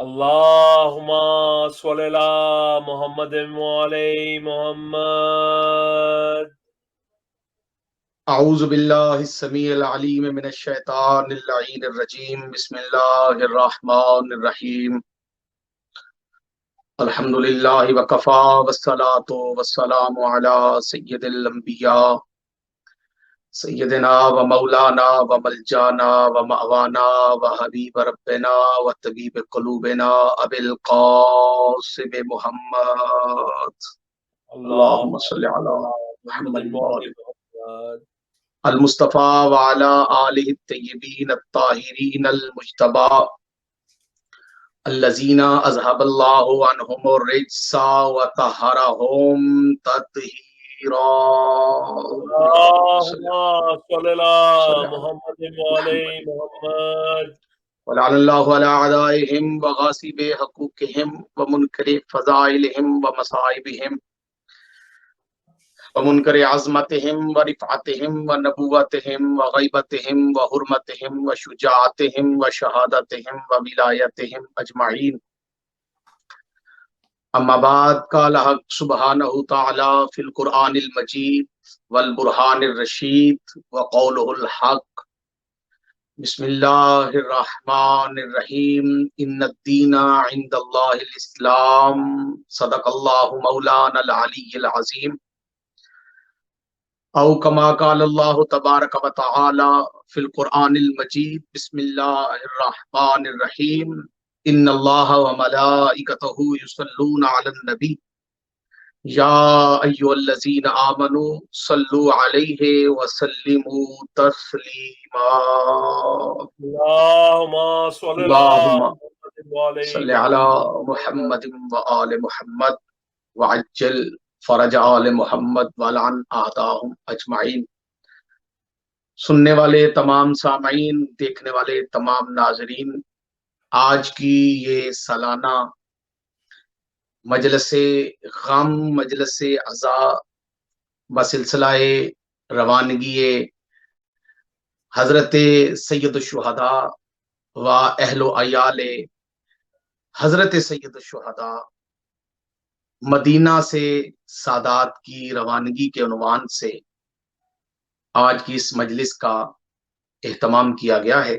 اللهم صل على محمد وعلى محمد. اعوذ باللہ السمیع العلیم من الشیطان اللعین الرجیم بسم اللہ الرحمن الرحیم الحمدللہ وکفا والصلاة والسلام علی سید الانبیاء سیدنا و مولانا و ملجانا و مأوانا و حبیب ربنا و طبیب قلوبنا ابی القاسم محمد اللہم صلی علی محمد وآل المصطفیٰ وعلی آلہ الطیبین الطاہرین المجتبی الذین اذهب اللہ عنہم الرجس وطہرہم تطہیرا اللهم صل على محمد وعلى محمد. ولعن اللہ علی اعدائہم وغاصب حقوقہم ومنکر فضائلہم ومصائبہم ومنکر عظمتہم ورفعتہم ونبوتہم وغیبتہم وحرمتہم وشجاعتہم وشہادتہم وولایتہم اجمعین. اما بعد، قال حق سبحانہ تعالی فی القرآن المجید والبرہان الرشید وقولہ الحق. بسم اللہ الرحمن الرحیم ان الدین عند اللہ الاسلام صدق اللہ مولانا العلی العظیم. او کما قال اللہ تبارک و تعالی فی القرآن المجید بسم اللہ الرحمن الرحیم ان اللہ و ملائکتہ یصلون علی النبی یا ایھا الذین آمنوا صلوا علیہ وسلموا تسلیما. اللهم صل اللہم على محمد وعلى صلی علی محمد وآل محمد وعجل فرج آل محمد ولعن اعداءہم اجمعین. سننے والے تمام سامعین، دیکھنے والے تمام ناظرین، آج کی یہ سالانہ مجلس غم، مجلس عزا بسلسلہ روانگی حضرت سید الشہداء و اہل و عیال حضرت سید الشہداء مدینہ سے سادات کی روانگی کے عنوان سے آج کی اس مجلس کا اہتمام کیا گیا ہے.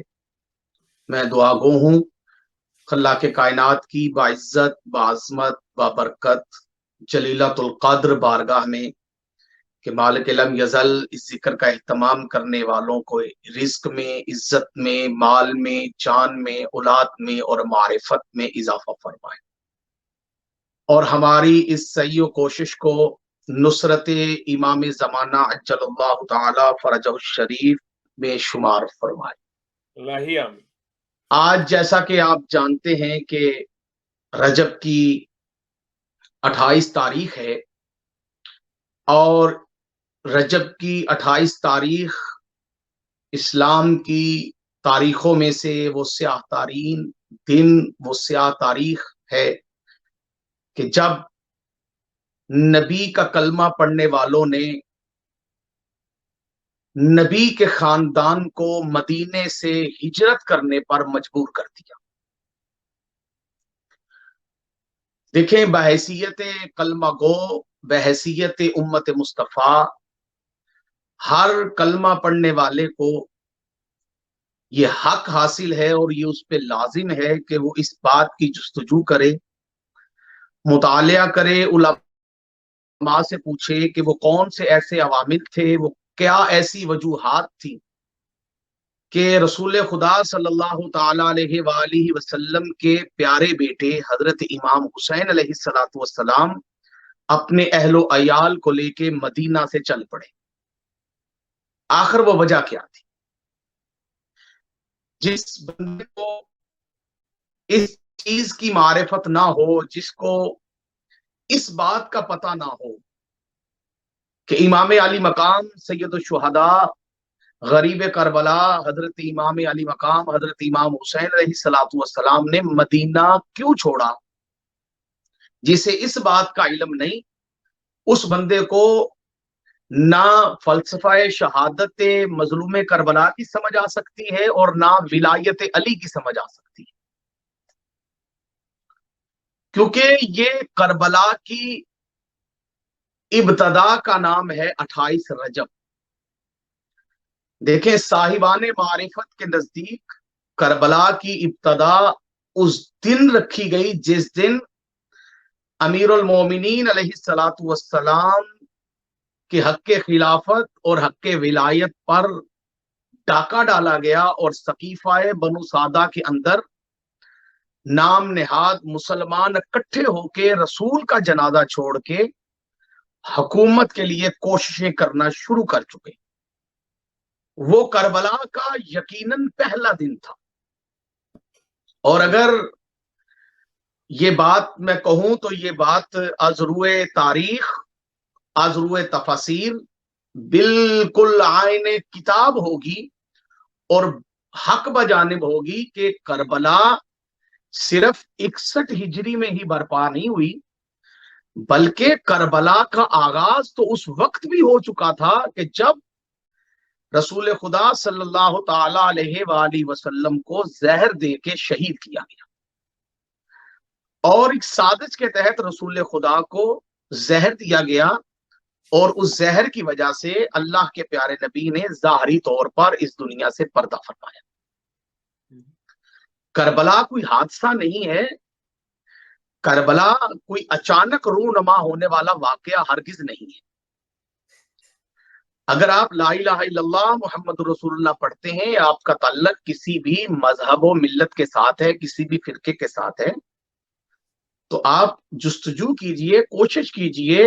میں دعا گو ہوں اللہ کے کائنات کی باعزت، بعظمت، بابرکت، جلیلۃ القدر بارگاہ میں کہ مالک لم یزل اس ذکر کا اہتمام کرنے والوں کو رزق میں، عزت میں، مال میں، جان میں، اولاد میں اور معرفت میں اضافہ فرمائے، اور ہماری اس سعی و کوشش کو نصرت امام زمانہ عجل اللہ تعالی فرجہ الشریف میں شمار فرمائے. اللہی آمین. آج جیسا کہ آپ جانتے ہیں کہ رجب کی 28 تاریخ ہے، اور رجب کی 28 تاریخ اسلام کی تاریخوں میں سے وہ سیاہ ترین دن، وہ سیاہ تاریخ ہے کہ جب نبی کا کلمہ پڑھنے والوں نے نبی کے خاندان کو مدینے سے ہجرت کرنے پر مجبور کر دیا. دیکھیں، بحیثیت کلمہ گو، بحیثیت امت مصطفیٰ، ہر کلمہ پڑھنے والے کو یہ حق حاصل ہے اور یہ اس پہ لازم ہے کہ وہ اس بات کی جستجو کرے، مطالعہ کرے، علماء سے پوچھے کہ وہ کون سے ایسے عوامل تھے، وہ کیا ایسی وجوہات تھی کہ رسول خدا صلی اللہ تعالی علیہ وآلہ وسلم کے پیارے بیٹے حضرت امام حسین علیہ السلام اپنے اہل و عیال کو لے کے مدینہ سے چل پڑے. آخر وہ وجہ کیا تھی؟ جس بندے کو اس چیز کی معرفت نہ ہو، جس کو اس بات کا پتہ نہ ہو کہ امام علی مقام سید الشہداء غریب کربلا حضرت امام علی مقام حضرت امام حسین علیہ السلام نے مدینہ کیوں چھوڑا، جسے اس بات کا علم نہیں، اس بندے کو نہ فلسفہ شہادت مظلوم کربلا کی سمجھ آ سکتی ہے اور نہ ولایت علی کی سمجھ آ سکتی ہے. کیونکہ یہ کربلا کی ابتدا کا نام ہے 28 رجب. دیکھیں صاحبان معرفت کے نزدیک کربلا کی ابتدا اس دن رکھی گئی جس دن امیر المومنین علیہ الصلوۃ والسلام کے حق خلافت اور حق ولایت پر ڈاکہ ڈالا گیا اور سقیفہ بنو سعدہ کے اندر نام نہاد مسلمان اکٹھے ہو کے رسول کا جنازہ چھوڑ کے حکومت کے لیے کوششیں کرنا شروع کر چکے. وہ کربلا کا یقیناً پہلا دن تھا. اور اگر یہ بات میں کہوں تو یہ بات از روئے تاریخ، از روئے تفاسیر بالکل عین کتاب ہوگی اور حق بجانب ہوگی کہ کربلا صرف 61 ہجری میں ہی برپا نہیں ہوئی، بلکہ کربلا کا آغاز تو اس وقت بھی ہو چکا تھا کہ جب رسول خدا صلی اللہ تعالی علیہ وآلہ وسلم کو زہر دے کے شہید کیا گیا. اور ایک سازش کے تحت رسول خدا کو زہر دیا گیا اور اس زہر کی وجہ سے اللہ کے پیارے نبی نے ظاہری طور پر اس دنیا سے پردہ فرمایا. کربلا کوئی حادثہ نہیں ہے، کربلا کوئی اچانک رونما ہونے والا واقعہ ہرگز نہیں ہے. اگر آپ لا الہ الا اللہ محمد رسول اللہ پڑھتے ہیں، آپ کا تعلق کسی بھی مذہب و ملت کے ساتھ ہے، کسی بھی فرقے کے ساتھ ہے، تو آپ جستجو کیجئے، کوشش کیجئے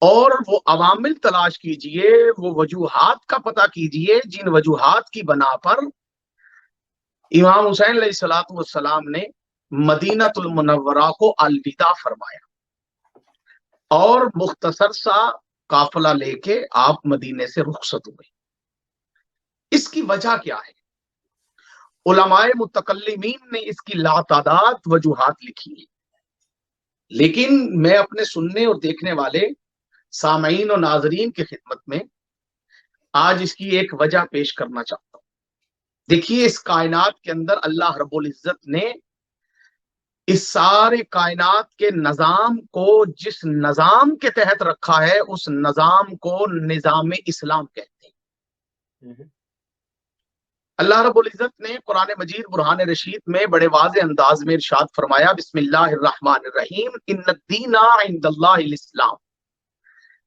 اور وہ عوامل تلاش کیجئے، وہ وجوہات کا پتہ کیجئے جن وجوہات کی بنا پر امام حسین علیہ الصلوۃ والسلام نے مدینہ المنورہ کو الوداع فرمایا اور مختصر سا قافلہ لے کے آپ مدینے سے رخصت ہوئے. اس کی وجہ کیا ہے؟ علماء متکلمین نے اس کی لاتعداد وجوہات لکھی ہیں، لیکن میں اپنے سننے اور دیکھنے والے سامعین اور ناظرین کی خدمت میں آج اس کی ایک وجہ پیش کرنا چاہتا ہوں. دیکھیے، اس کائنات کے اندر اللہ رب العزت نے اس سارے کائنات کے نظام کو جس نظام کے تحت رکھا ہے اس نظام کو نظام اسلام کہتے ہیں. اللہ رب العزت نے قرآن مجید برہان رشید میں بڑے واضح انداز میں ارشاد فرمایا، بسم اللہ الرحمن الرحیم، ان الدین عند اللہ الاسلام،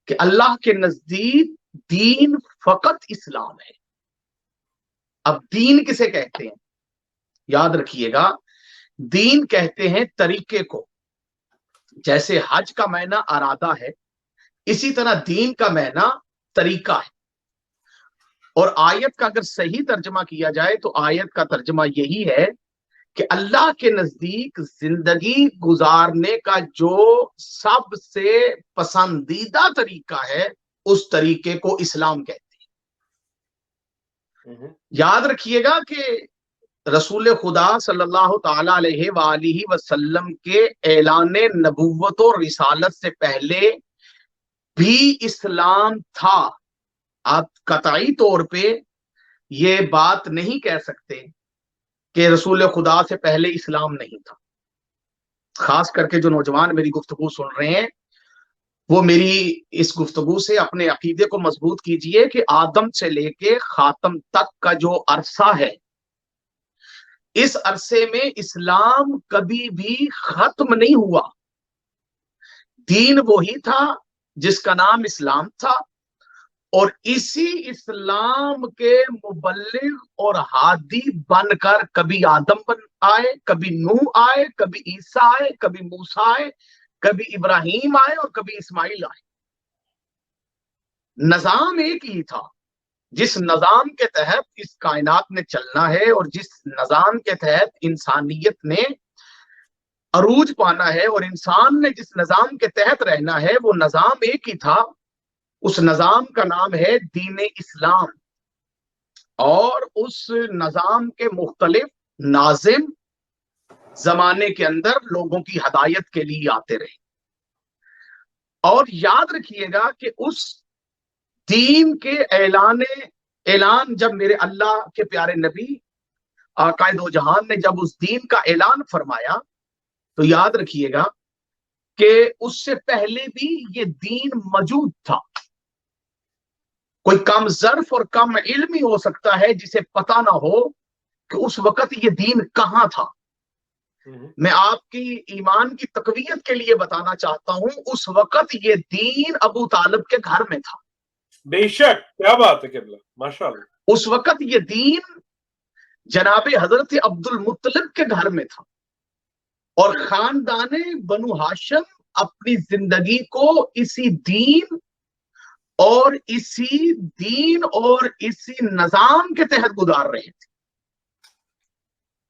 کہ اللہ کے نزدیک دین فقط اسلام ہے. اب دین کسے کہتے ہیں؟ یاد رکھیے گا، دین کہتے ہیں طریقے کو. جیسے حج کا معنی ارادہ ہے، اسی طرح دین کا معنی طریقہ ہے. اور آیت کا اگر صحیح ترجمہ کیا جائے تو آیت کا ترجمہ یہی ہے کہ اللہ کے نزدیک زندگی گزارنے کا جو سب سے پسندیدہ طریقہ ہے اس طریقے کو اسلام کہتے ہیں. یاد رکھیے گا کہ رسول خدا صلی اللہ تعالی علیہ وآلہ وسلم کے اعلان نبوت و رسالت سے پہلے بھی اسلام تھا. آپ قطعی طور پہ یہ بات نہیں کہہ سکتے کہ رسول خدا سے پہلے اسلام نہیں تھا. خاص کر کے جو نوجوان میری گفتگو سن رہے ہیں وہ میری اس گفتگو سے اپنے عقیدے کو مضبوط کیجئے کہ آدم سے لے کے خاتم تک کا جو عرصہ ہے، اس عرصے میں اسلام کبھی بھی ختم نہیں ہوا. دین وہی تھا جس کا نام اسلام تھا، اور اسی اسلام کے مبلغ اور ہادی بن کر کبھی آدم آئے، کبھی نوح آئے، کبھی عیسیٰ آئے، کبھی موسیٰ آئے، کبھی ابراہیم آئے اور کبھی اسماعیل آئے. نظام ایک ہی تھا جس نظام کے تحت اس کائنات نے چلنا ہے اور جس نظام کے تحت انسانیت نے عروج پانا ہے اور انسان نے جس نظام کے تحت رہنا ہے وہ نظام ایک ہی تھا. اس نظام کا نام ہے دین اسلام، اور اس نظام کے مختلف ناظم زمانے کے اندر لوگوں کی ہدایت کے لیے آتے رہے. اور یاد رکھیے گا کہ اس دین کے اعلان جب میرے اللہ کے پیارے نبی آقائے دو جہان نے جب اس دین کا اعلان فرمایا تو یاد رکھیے گا کہ اس سے پہلے بھی یہ دین موجود تھا. کوئی کم ظرف اور کم علمی ہو سکتا ہے جسے پتا نہ ہو کہ اس وقت یہ دین کہاں تھا. میں آپ کی ایمان کی تقویت کے لیے بتانا چاہتا ہوں اس وقت یہ دین ابو طالب کے گھر میں تھا. بے شک, کیا بات ہے قبلہ, ماشاءاللہ. اس وقت یہ دین جناب حضرت عبد المطلب کے گھر میں تھا, اور خاندان بنو ہاشم اپنی زندگی کو اسی دین اور اسی نظام کے تحت گزار رہے تھے.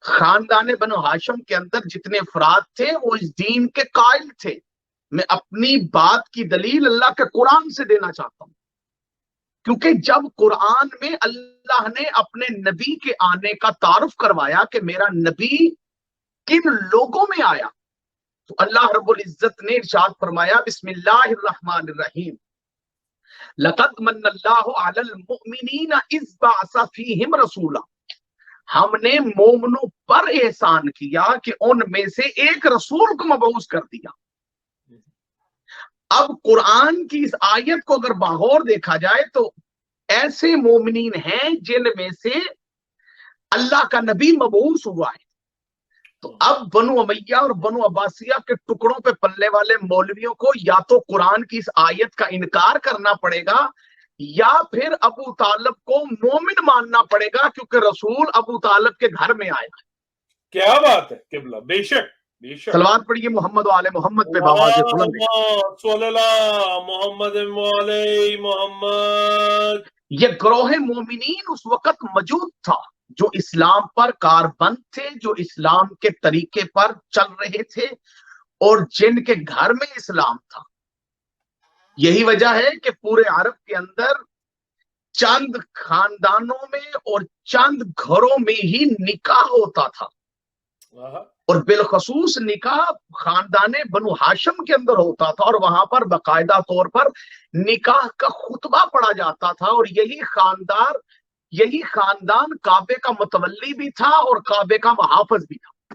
خاندان بنو ہاشم کے اندر جتنے افراد تھے وہ اس دین کے قائل تھے. میں اپنی بات کی دلیل اللہ کے قرآن سے دینا چاہتا ہوں, کیونکہ جب قرآن میں اللہ نے اپنے نبی کے آنے کا تعارف کروایا کہ میرا نبی کن لوگوں میں آیا, تو اللہ رب العزت نے ارشاد فرمایا بسم اللہ الرحمن الرحیم لقد من اللہ علی المؤمنین اذ بعث فیہم رسولا. ہم نے مومنوں پر احسان کیا کہ ان میں سے ایک رسول کو مبعوث کر دیا. اب قرآن کی اس آیت کو اگر باغور دیکھا جائے تو ایسے مومنین ہیں جن میں سے اللہ کا نبی مبعوث ہوا ہے. تو اب بنو امیہ اور بنو عباسیہ کے ٹکڑوں پہ پلنے والے مولویوں کو یا تو قرآن کی اس آیت کا انکار کرنا پڑے گا یا پھر ابو طالب کو مومن ماننا پڑے گا, کیونکہ رسول ابو طالب کے گھر میں آیا. کیا بات ہے قبلہ, بے شک بے شک. صلوات پڑھیے محمد و آل محمد پہ بآواز بلند. صلی اللہ محمد و علی محمد. یہ گروہ مومنین اس وقت موجود تھا جو اسلام پر کاربند تھے, جو اسلام کے طریقے پر چل رہے تھے اور جن کے گھر میں اسلام تھا. یہی وجہ ہے کہ پورے عرب کے اندر چند خاندانوں میں اور چند گھروں میں ہی نکاح ہوتا تھا, اور بالخصوص نکاح خاندان بنو ہاشم کے اندر ہوتا تھا, اور وہاں پر باقاعدہ طور پر نکاح کا خطبہ پڑھا جاتا تھا. اور یہی خاندان کعبے کا متولی بھی تھا اور کعبے کا محافظ بھی تھا.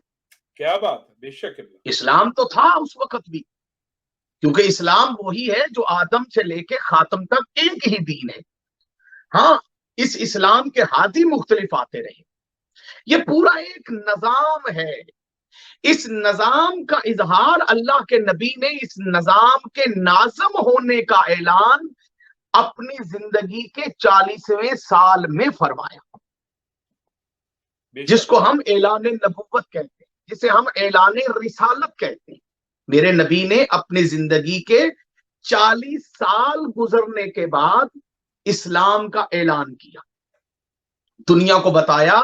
کیا بات ہے, بے شک. اسلام تو تھا اس وقت بھی, کیونکہ اسلام وہی ہے جو آدم سے لے کے خاتم تک ایک ہی دین ہے. ہاں, اس اسلام کے ہادی مختلف آتے رہے. یہ پورا ایک نظام ہے. اس نظام کا اظہار اللہ کے نبی نے اس نظام کے ناظم ہونے کا اعلان اپنی زندگی کے 40ویں سال میں فرمایا, جس کو ہم اعلان نبوت کہتے ہیں, جسے ہم اعلان رسالت کہتے ہیں. میرے نبی نے اپنی زندگی کے 40 سال گزرنے کے بعد اسلام کا اعلان کیا, دنیا کو بتایا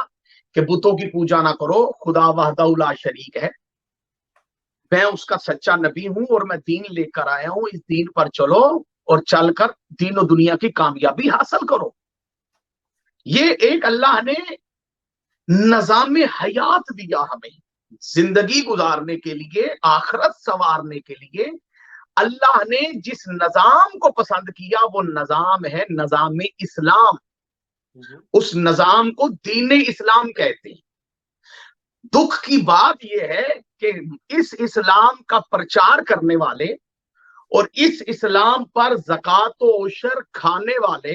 کہ بتوں کی پوجا نہ کرو, خدا وحدہ لا شریک ہے, میں اس کا سچا نبی ہوں اور میں دین لے کر آیا ہوں, اس دین پر چلو اور چل کر دین و دنیا کی کامیابی حاصل کرو. یہ ایک اللہ نے نظام حیات دیا ہمیں زندگی گزارنے کے لیے, آخرت سنوارنے کے لیے. اللہ نے جس نظام کو پسند کیا وہ نظام ہے نظام اسلام. اس نظام کو دین اسلام کہتے ہیں. دکھ کی بات یہ ہے کہ اس اسلام کا پرچار کرنے والے اور اس اسلام پر زکوٰۃ و عشر کھانے والے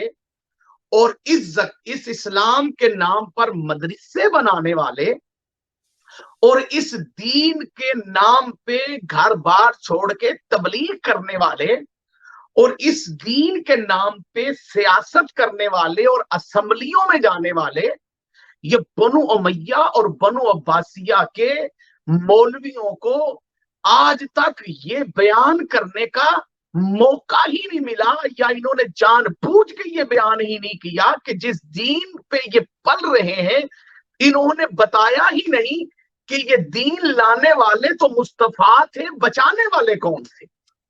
اور اس اسلام کے نام پر مدرسے بنانے والے اور اس دین کے نام پہ گھر بار چھوڑ کے تبلیغ کرنے والے اور اس دین کے نام پہ سیاست کرنے والے اور اسمبلیوں میں جانے والے, یہ بنو امیہ اور بنو عباسیہ کے مولویوں کو آج تک یہ بیان کرنے کا موقع ہی نہیں ملا, یا انہوں نے جان بوجھ کے یہ بیان ہی نہیں کیا کہ جس دین پہ یہ پل رہے ہیں انہوں نے بتایا ہی نہیں کہ یہ دین لانے والے تو مصطفیٰ تھے, بچانے والے کون تھے.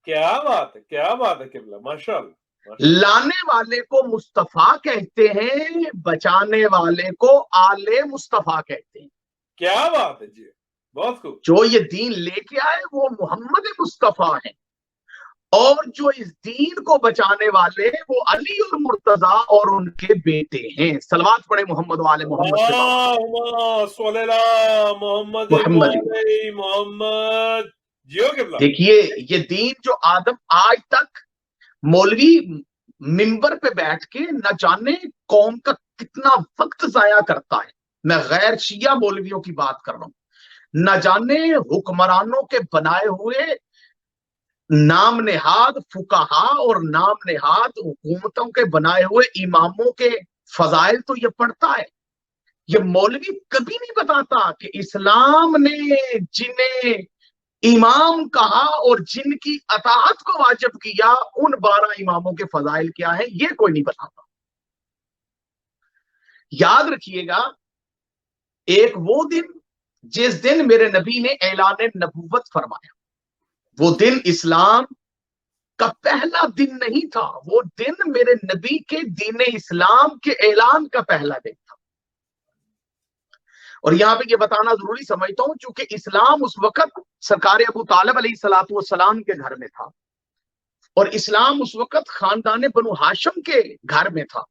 کیا بات ہے, کیا بات ہے قبلہ, ماشاءاللہ. لانے والے کو مصطفیٰ کہتے ہیں, بچانے والے کو آل مصطفیٰ کہتے ہیں. کیا بات ہے جی, بہت خوب. جو یہ دین لے کے آئے وہ محمد مصطفیٰ ہیں, اور جو اس دین کو بچانے والے وہ علی اور مرتضی اور ان کے بیٹے ہیں. صلوات پڑھے محمد والے محمد پہ. اللہم صلی اللہ محمد محمد. والے محمد. جیو قبلہ. دیکھیے یہ دین جو آدم آج تک مولوی منبر پہ بیٹھ کے نہ جانے قوم کا کتنا وقت ضائع کرتا ہے. میں غیر شیعہ مولویوں کی بات کر رہا ہوں. نہ جانے حکمرانوں کے بنائے ہوئے نام نہاد فقہا اور نام نہاد حکومتوں کے بنائے ہوئے اماموں کے فضائل تو یہ پڑھتا ہے. یہ مولوی کبھی نہیں بتاتا کہ اسلام نے جنہیں امام کہا اور جن کی اطاعت کو واجب کیا ان 12 اماموں کے فضائل کیا ہیں. یہ کوئی نہیں بتاتا. یاد رکھیے گا ایک وہ دن جس دن میرے نبی نے اعلان نبوت فرمایا، وہ دن اسلام کا پہلا دن نہیں تھا. وہ دن میرے نبی کے دین اسلام کے اعلان کا پہلا دن تھا. اور یہاں پہ یہ بتانا ضروری سمجھتا ہوں چونکہ اسلام اس وقت سرکار ابو طالب علیہ الصلوۃ والسلام کے گھر میں تھا اور اسلام اس وقت خاندان بنو ہاشم کے گھر میں تھا.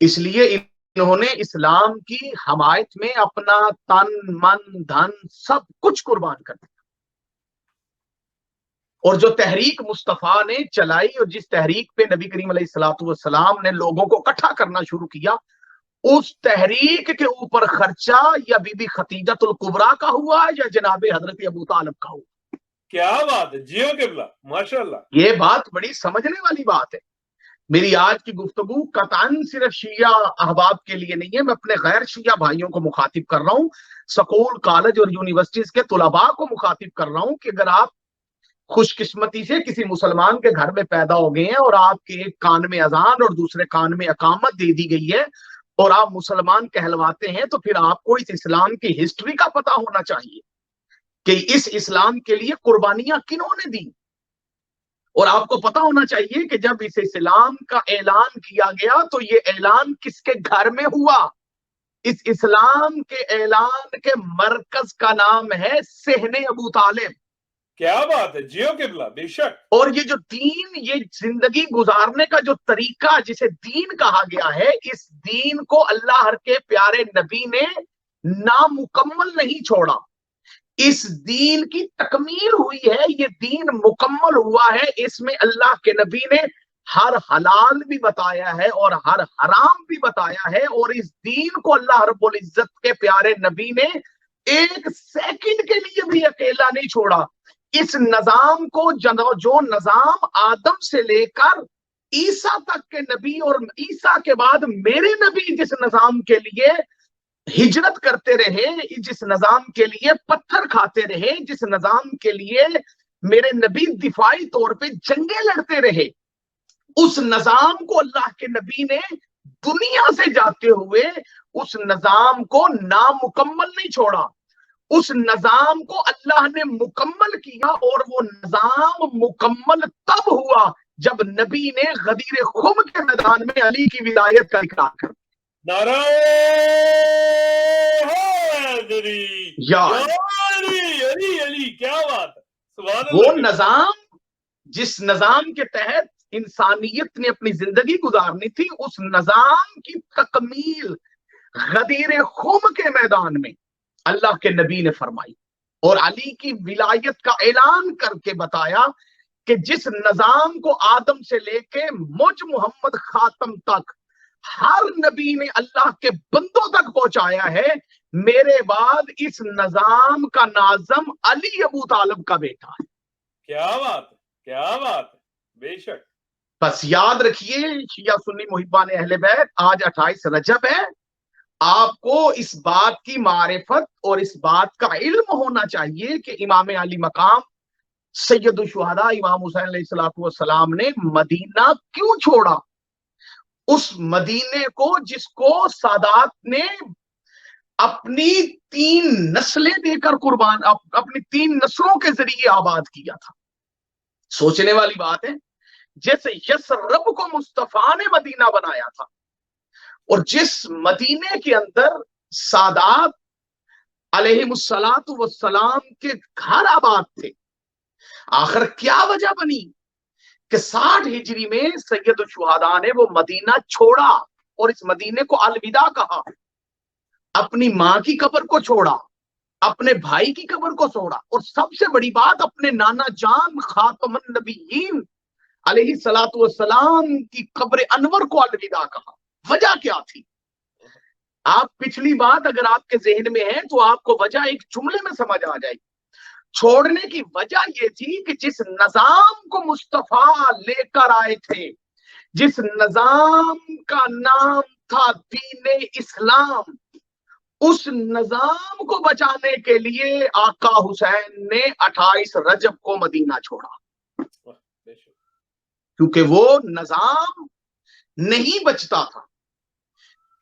اس لیے انہوں نے اسلام کی حمایت میں اپنا تن من دھن سب کچھ قربان کر دیا. اور جو تحریک مصطفیٰ نے چلائی اور جس تحریک پہ نبی کریم علیہ الصلوۃ والسلام نے لوگوں کو اکٹھا کرنا شروع کیا، اس تحریک کے اوپر خرچہ یا بی بی خدیجہ الکبریٰ کا ہوا یا جناب حضرت ابو طالب کا ہوا. کیا بات ہے. جیو قبلہ. ماشاءاللہ. یہ بات بڑی سمجھنے والی بات ہے. میری آج کی گفتگو قطعاً صرف شیعہ احباب کے لیے نہیں ہے. میں اپنے غیر شیعہ بھائیوں کو مخاطب کر رہا ہوں، سکول کالج اور یونیورسٹیز کے طلباء کو مخاطب کر رہا ہوں کہ اگر آپ خوش قسمتی سے کسی مسلمان کے گھر میں پیدا ہو گئے ہیں اور آپ کے ایک کان میں اذان اور دوسرے کان میں اقامت دے دی گئی ہے اور آپ مسلمان کہلواتے ہیں، تو پھر آپ کو اس اسلام کی ہسٹری کا پتہ ہونا چاہیے کہ اس اسلام کے لیے قربانیاں کنہوں نے دی. اور آپ کو پتا ہونا چاہیے کہ جب اس اسلام کا اعلان کیا گیا تو یہ اعلان کس کے گھر میں ہوا. اس اسلام کے اعلان کے مرکز کا نام ہے صحن ابو طالب. کیا بات ہے. جیو قبلہ. بے شک. اور یہ جو دین، یہ زندگی گزارنے کا جو طریقہ جسے دین کہا گیا ہے، اس دین کو اللہ کے پیارے نبی نے نامکمل نہیں چھوڑا. اس دین کی تکمیل ہوئی ہے. یہ دین مکمل ہوا ہے. اس میں اللہ کے نبی نے ہر حلال بھی بتایا ہے اور ہر حرام بھی بتایا ہے. اور اس دین کو اللہ رب العزت کے پیارے نبی نے ایک سیکنڈ کے لیے بھی اکیلا نہیں چھوڑا. اس نظام کو جو نظام آدم سے لے کر عیسیٰ تک کے نبی اور عیسیٰ کے بعد میرے نبی جس نظام کے لیے ہجرت کرتے رہے، جس نظام کے لیے پتھر کھاتے رہے، جس نظام کے لیے میرے نبی دفاعی طور پہ جنگیں لڑتے رہے، اس نظام کو اللہ کے نبی نے دنیا سے جاتے ہوئے اس نظام کو نامکمل نہیں چھوڑا. اس نظام کو اللہ نے مکمل کیا اور وہ نظام مکمل تب ہوا جب نبی نے غدیر خم کے میدان میں علی کی ولایت کا اقرار کر دیا. نعرہ حیدری. یا علی علی. کیا بات ہے. سبحان اللہ. وہ نظام جس نظام کے تحت انسانیت نے اپنی زندگی گزارنی تھی، اس نظام کی تکمیل غدیر خم کے میدان میں اللہ کے نبی نے فرمائی اور علی کی ولایت کا اعلان کر کے بتایا کہ جس نظام کو آدم سے لے کے مجھ محمد خاتم تک ہر نبی نے اللہ کے بندوں تک پہنچایا ہے، میرے بعد اس نظام کا ناظم علی ابو طالب کا بیٹا ہے. کیا بات ہے. کیا بات ہے. بے شک. بس یاد رکھیے شیعہ سنی محبان اہل بیت، آج 28 رجب ہے. آپ کو اس بات کی معرفت اور اس بات کا علم ہونا چاہیے کہ امام علی مقام سید الشہداء امام حسین علیہ السلام نے مدینہ کیوں چھوڑا. اس مدینے کو جس کو سادات نے اپنی 3 نسلیں دے کر قربان، اپنی 3 نسلوں کے ذریعے آباد کیا تھا. سوچنے والی بات ہے. جیسے یثرب کو مصطفیٰ نے مدینہ بنایا تھا اور جس مدینے کے اندر سادات علیہ الصلوۃ والسلام کے گھر آباد تھے، آخر کیا وجہ بنی کہ 60 ہجری میں سید الشہداء نے وہ مدینہ چھوڑا اور اس مدینے کو الوداع کہا، اپنی ماں کی قبر کو چھوڑا، اپنے بھائی کی قبر کو چھوڑا، اور سب سے بڑی بات اپنے نانا جان خاتم النبیین علیہ الصلوۃ والسلام کی قبر انور کو الوداع کہا۔ وجہ کیا تھی؟ آپ پچھلی بات اگر آپ کے ذہن میں ہے تو آپ کو وجہ ایک جملے میں سمجھ آ جائے گی۔ چھوڑنے کی وجہ یہ تھی کہ جس نظام کو مصطفیٰ لے کر آئے تھے، جس نظام کا نام تھا دین اسلام، اس نظام کو بچانے کے لیے آقا حسین نے 28 رجب کو مدینہ چھوڑا، کیونکہ وہ نظام نہیں بچتا تھا،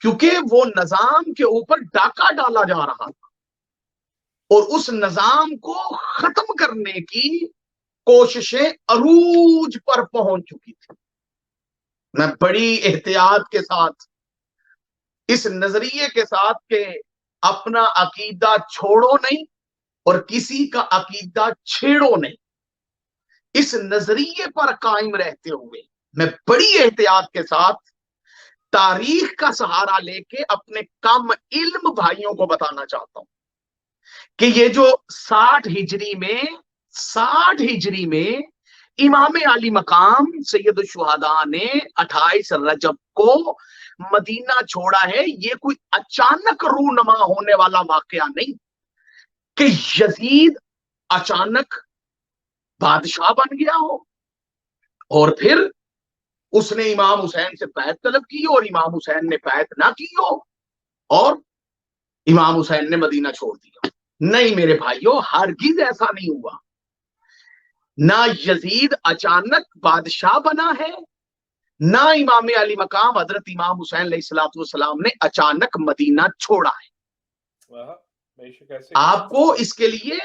کیونکہ وہ نظام کے اوپر ڈاکہ ڈالا جا رہا تھا اور اس نظام کو ختم کرنے کی کوششیں عروج پر پہنچ چکی تھی۔ میں بڑی احتیاط کے ساتھ اس نظریے کے ساتھ کہ اپنا عقیدہ چھوڑو نہیں اور کسی کا عقیدہ چھیڑو نہیں، اس نظریے پر قائم رہتے ہوئے میں بڑی احتیاط کے ساتھ تاریخ کا سہارا لے کے اپنے کم علم بھائیوں کو بتانا چاہتا ہوں کہ یہ جو 60 ہجری میں امام علی مقام سید الشہداء نے 28 رجب کو مدینہ چھوڑا ہے، یہ کوئی اچانک رونما ہونے والا واقعہ نہیں کہ یزید اچانک بادشاہ بن گیا ہو اور پھر اس نے امام حسین سے بیعت طلب کی اور امام حسین نے بیعت نہ کی ہو اور امام حسین نے مدینہ چھوڑ دیا۔ نہیں میرے بھائیوں، ہرگز ایسا نہیں ہوا۔ نہ یزید اچانک بادشاہ بنا ہے، نہ امام علی مقام حضرت امام حسین علیہ الصلوۃ والسلام نے اچانک مدینہ چھوڑا ہے۔ آپ کو اس کے لیے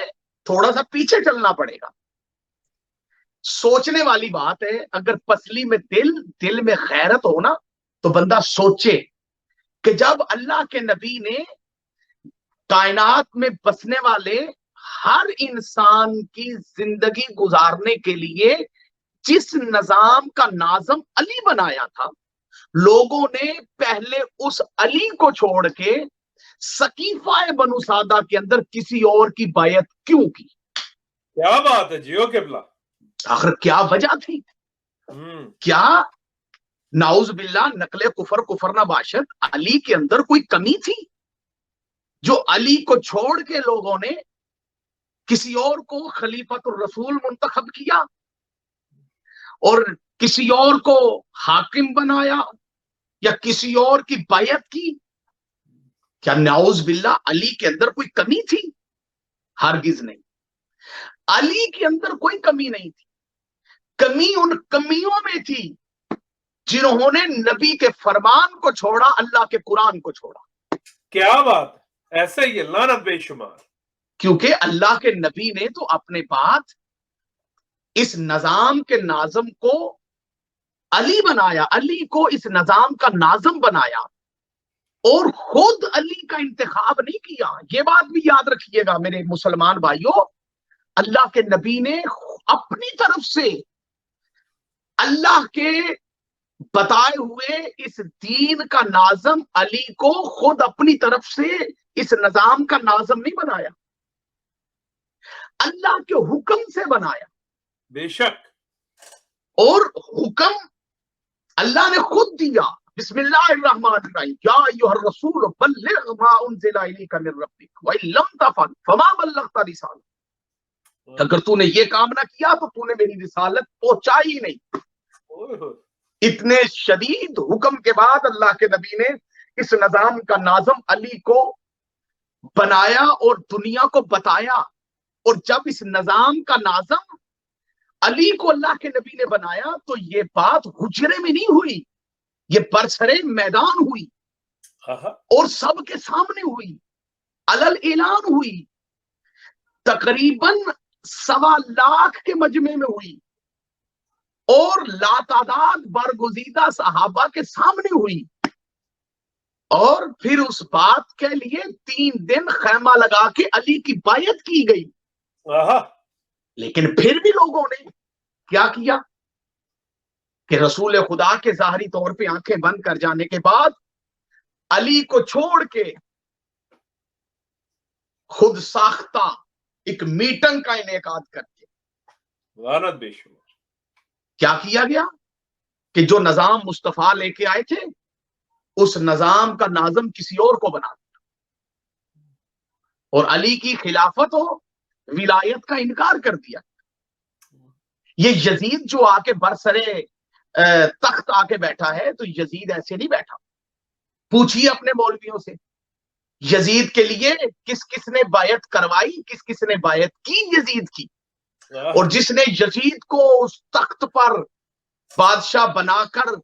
تھوڑا سا پیچھے چلنا پڑے گا۔ سوچنے والی بات ہے، اگر پسلی میں دل میں غیرت ہو نا تو بندہ سوچے کہ جب اللہ کے نبی نے کائنات میں بسنے والے ہر انسان کی زندگی گزارنے کے لیے جس نظام کا ناظم علی بنایا تھا، لوگوں نے پہلے اس علی کو چھوڑ کے سقیفہ بنو سعدہ کے اندر کسی اور کی بیعت کیوں کی؟ کیا بات ہے جیو قبلہ، آخر کیا وجہ تھی؟ کیا نعوذ باللہ نقل کفر نہ باشد علی کے اندر کوئی کمی تھی جو علی کو چھوڑ کے لوگوں نے کسی اور کو خلیفۃ الرسول منتخب کیا اور کسی اور کو حاکم بنایا یا کسی اور کی بیعت کی؟ کیا نعوذ باللہ علی کے اندر کوئی کمی تھی؟ ہرگز نہیں، علی کے اندر کوئی کمی نہیں تھی۔ کمی ان کمیوں میں تھی جنہوں نے نبی کے فرمان کو چھوڑا، اللہ کے قرآن کو چھوڑا۔ کیا بات، ایسا ہی لعنت بے شمار۔ کیونکہ اللہ کے نبی نے تو اپنے بعد اس نظام کے ناظم کو علی بنایا، علی کو اس نظام کا ناظم بنایا اور خود علی کا انتخاب نہیں کیا۔ یہ بات بھی یاد رکھیے گا میرے مسلمان بھائیوں، اللہ کے نبی نے اپنی طرف سے اللہ کے بتائے ہوئے اس دین کا ناظم علی کو خود اپنی طرف سے اس نظام کا ناظم نہیں بنایا، اللہ کے حکم سے بنایا۔ بے شک، اور حکم اللہ نے خود دیا۔ بسم اللہ الرحمن الرحیم، یا ایھا الرسول بلغ ما انزل الیک من ربک وان لم تفعل فما بلغت رسالتہ۔ اگر تو نے یہ کام نہ کیا تو تو نے میری رسالت پہنچائی نہیں۔ اتنے شدید حکم کے بعد اللہ کے نبی نے اس نظام کا ناظم علی کو بنایا اور دنیا کو بتایا۔ اور جب اس نظام کا ناظم علی کو اللہ کے نبی نے بنایا تو یہ بات حجرے میں نہیں ہوئی، یہ برسرے میدان ہوئی اور سب کے سامنے ہوئی، علل اعلان ہوئی، تقریباً 1.25 لاکھ کے مجمع میں ہوئی اور لاتعداد برگزیدہ صحابہ کے سامنے ہوئی۔ اور پھر اس بات کے لیے 3 دن خیمہ لگا کے علی کی بیعت کی گئی۔ لیکن پھر بھی لوگوں نے کیا کیا کہ رسول خدا کے ظاہری طور پہ آنکھیں بند کر جانے کے بعد علی کو چھوڑ کے خود ساختہ ایک میٹنگ کا انعقاد کر کے لعنت بے شمار کیا کیا گیا کہ جو نظام مصطفیٰ لے کے آئے تھے اس نظام کا ناظم کسی اور کو بنا دیا اور علی کی خلافت و ولایت کا انکار کر دیا. یہ یزید جو آ کے برسرے تخت آ کے بیٹھا ہے تو یزید ایسے نہیں بیٹھا. پوچھیے اپنے مولویوں سے یزید کے لیے کس کس نے بیعت کروائی, کس کس نے بیعت کی یزید کی, اور جس نے یزید کو اس تخت پر بادشاہ بنا کر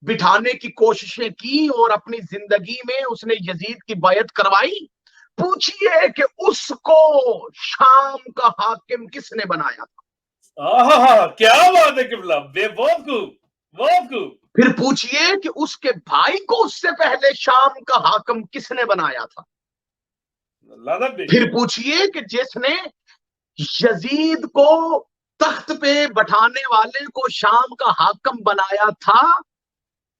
بٹھانے کی کوششیں کی اور اپنی زندگی میں اس نے یزید کی بیعت کروائی, پوچھئے کہ اس کو شام کا حاکم کس نے بنایا تھا. کیا بات ہے قبلہ, بہت خوب بہت خوب. پھر پوچھئے کہ اس کے بھائی کو اس سے پہلے شام کا حاکم کس نے بنایا تھا. پھر پوچھئے کہ جس نے یزید کو تخت پہ بٹھانے والے کو شام کا حاکم بنایا تھا,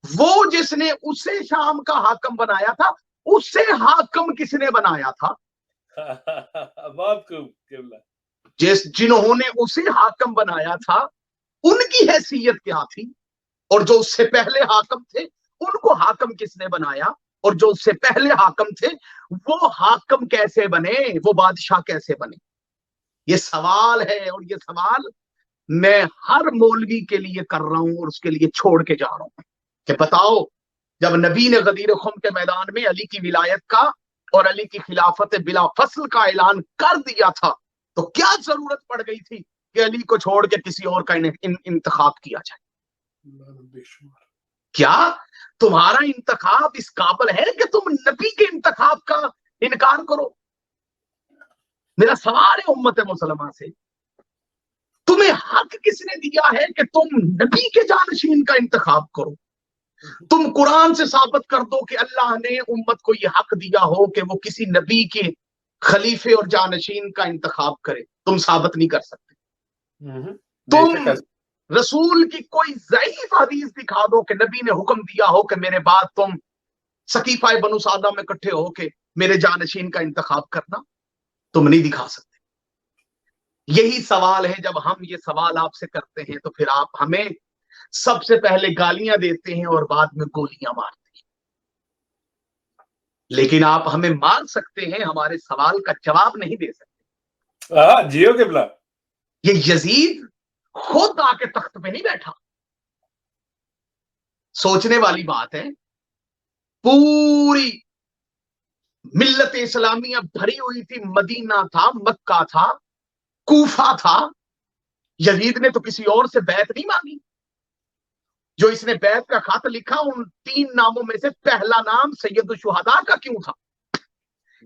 وہ جس نے اسے شام کا حاکم بنایا تھا اسے حاکم کس نے بنایا تھا. بہت خوب. جنہوں نے اسے حاکم بنایا تھا ان کی حیثیت کیا تھی, اور جو اس سے پہلے حاکم تھے ان کو حاکم کس نے بنایا, اور جو اس سے پہلے حاکم تھے وہ حاکم کیسے بنے, وہ بادشاہ کیسے بنے. یہ سوال ہے, اور یہ سوال میں ہر مولوی کے لیے کر رہا ہوں اور اس کے لیے چھوڑ کے جا رہا ہوں کہ بتاؤ, جب نبی نے غدیر خم کے میدان میں علی کی ولایت کا اور علی کی خلافت بلا فصل کا اعلان کر دیا تھا تو کیا ضرورت پڑ گئی تھی کہ علی کو چھوڑ کے کسی اور کا انتخاب کیا جائے. کیا تمہارا انتخاب اس قابل ہے کہ تم نبی کے انتخاب کا انکار کرو؟ میرا سوال ہے امت مسلمہ سے, تمہیں حق کس نے دیا ہے کہ تم نبی کے جانشین کا انتخاب کرو؟ تم قرآن سے ثابت کر دو کہ اللہ نے امت کو یہ حق دیا ہو کہ وہ کسی نبی کے خلیفے اور جانشین کا انتخاب کرے. تم ثابت نہیں کر سکتے. تم رسول کی کوئی ضعیف حدیث دکھا دو کہ نبی نے حکم دیا ہو کہ میرے بعد تم سقیفہ بنو سعدہ میں اکٹھے ہو کے میرے جانشین کا انتخاب کرنا, تم نہیں دکھا سکتے. یہی سوال ہے, جب ہم یہ سوال آپ سے کرتے ہیں تو پھر آپ ہمیں سب سے پہلے گالیاں دیتے ہیں اور بعد میں گولیاں مارتے ہیں. لیکن آپ ہمیں مار سکتے ہیں, ہمارے سوال کا جواب نہیں دے سکتے. جیو قبلہ, یہ یزید خود آ کے تخت پہ نہیں بیٹھا. سوچنے والی بات ہے, پوری ملت اسلامیہ بھری ہوئی تھی, مدینہ تھا, مکہ تھا, کوفہ تھا. یزید نے تو کسی اور سے بیعت نہیں مانگی. جو اس نے بیعت کا خط لکھا ان 3 ناموں میں سے پہلا نام سید الشہداء کا کیوں تھا؟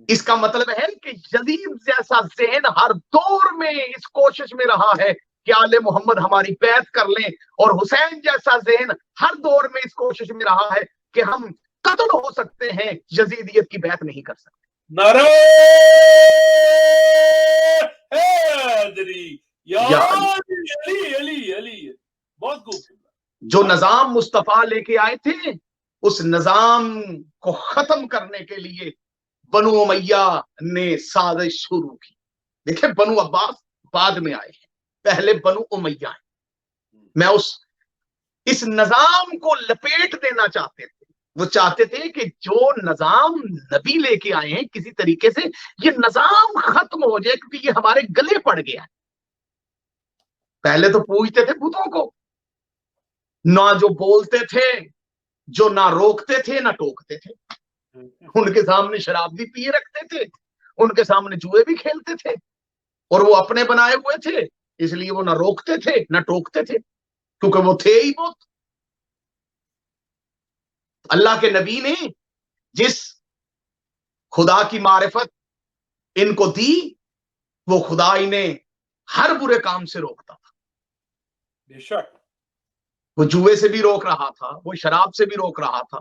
اس کا مطلب ہے کہ یزید جیسا ذہن ہر دور میں اس کوشش میں رہا ہے کہ آل محمد ہماری بیعت کر لیں, اور حسین جیسا ذہن ہر دور میں اس کوشش میں رہا ہے کہ ہم قتل ہو سکتے ہیں, یزیدیت کی بیعت نہیں کر سکتے. نعرہ حیدری یا علی علی علی. بہت خوب. جو نظام مصطفیٰ لے کے آئے تھے اس نظام کو ختم کرنے کے لیے بنو امیہ نے سازش شروع کی. دیکھیں بنو عباس بعد میں آئے ہیں, پہلے بنو امیہ ہیں. میں اس نظام کو لپیٹ دینا چاہتے تھے. وہ چاہتے تھے کہ جو نظام نبی لے کے آئے ہیں کسی طریقے سے یہ نظام ختم ہو جائے, کیونکہ یہ ہمارے گلے پڑ گیا ہے. پہلے تو پوجتے تھے بتوں کو, نہ جو بولتے تھے, جو نہ روکتے تھے نہ ٹوکتے تھے. ان کے سامنے شراب بھی پیے رکھتے تھے, ان کے سامنے جوئے بھی کھیلتے تھے, اور وہ اپنے بنائے ہوئے تھے اس لیے وہ نہ روکتے تھے نہ ٹوکتے تھے, کیونکہ وہ تھے ہی بہت. اللہ کے نبی نے جس خدا کی معرفت ان کو دی وہ خدا انہیں ہر برے کام سے روکتا تھا. بے شک وہ جوئے سے بھی روک رہا تھا, وہ شراب سے بھی روک رہا تھا,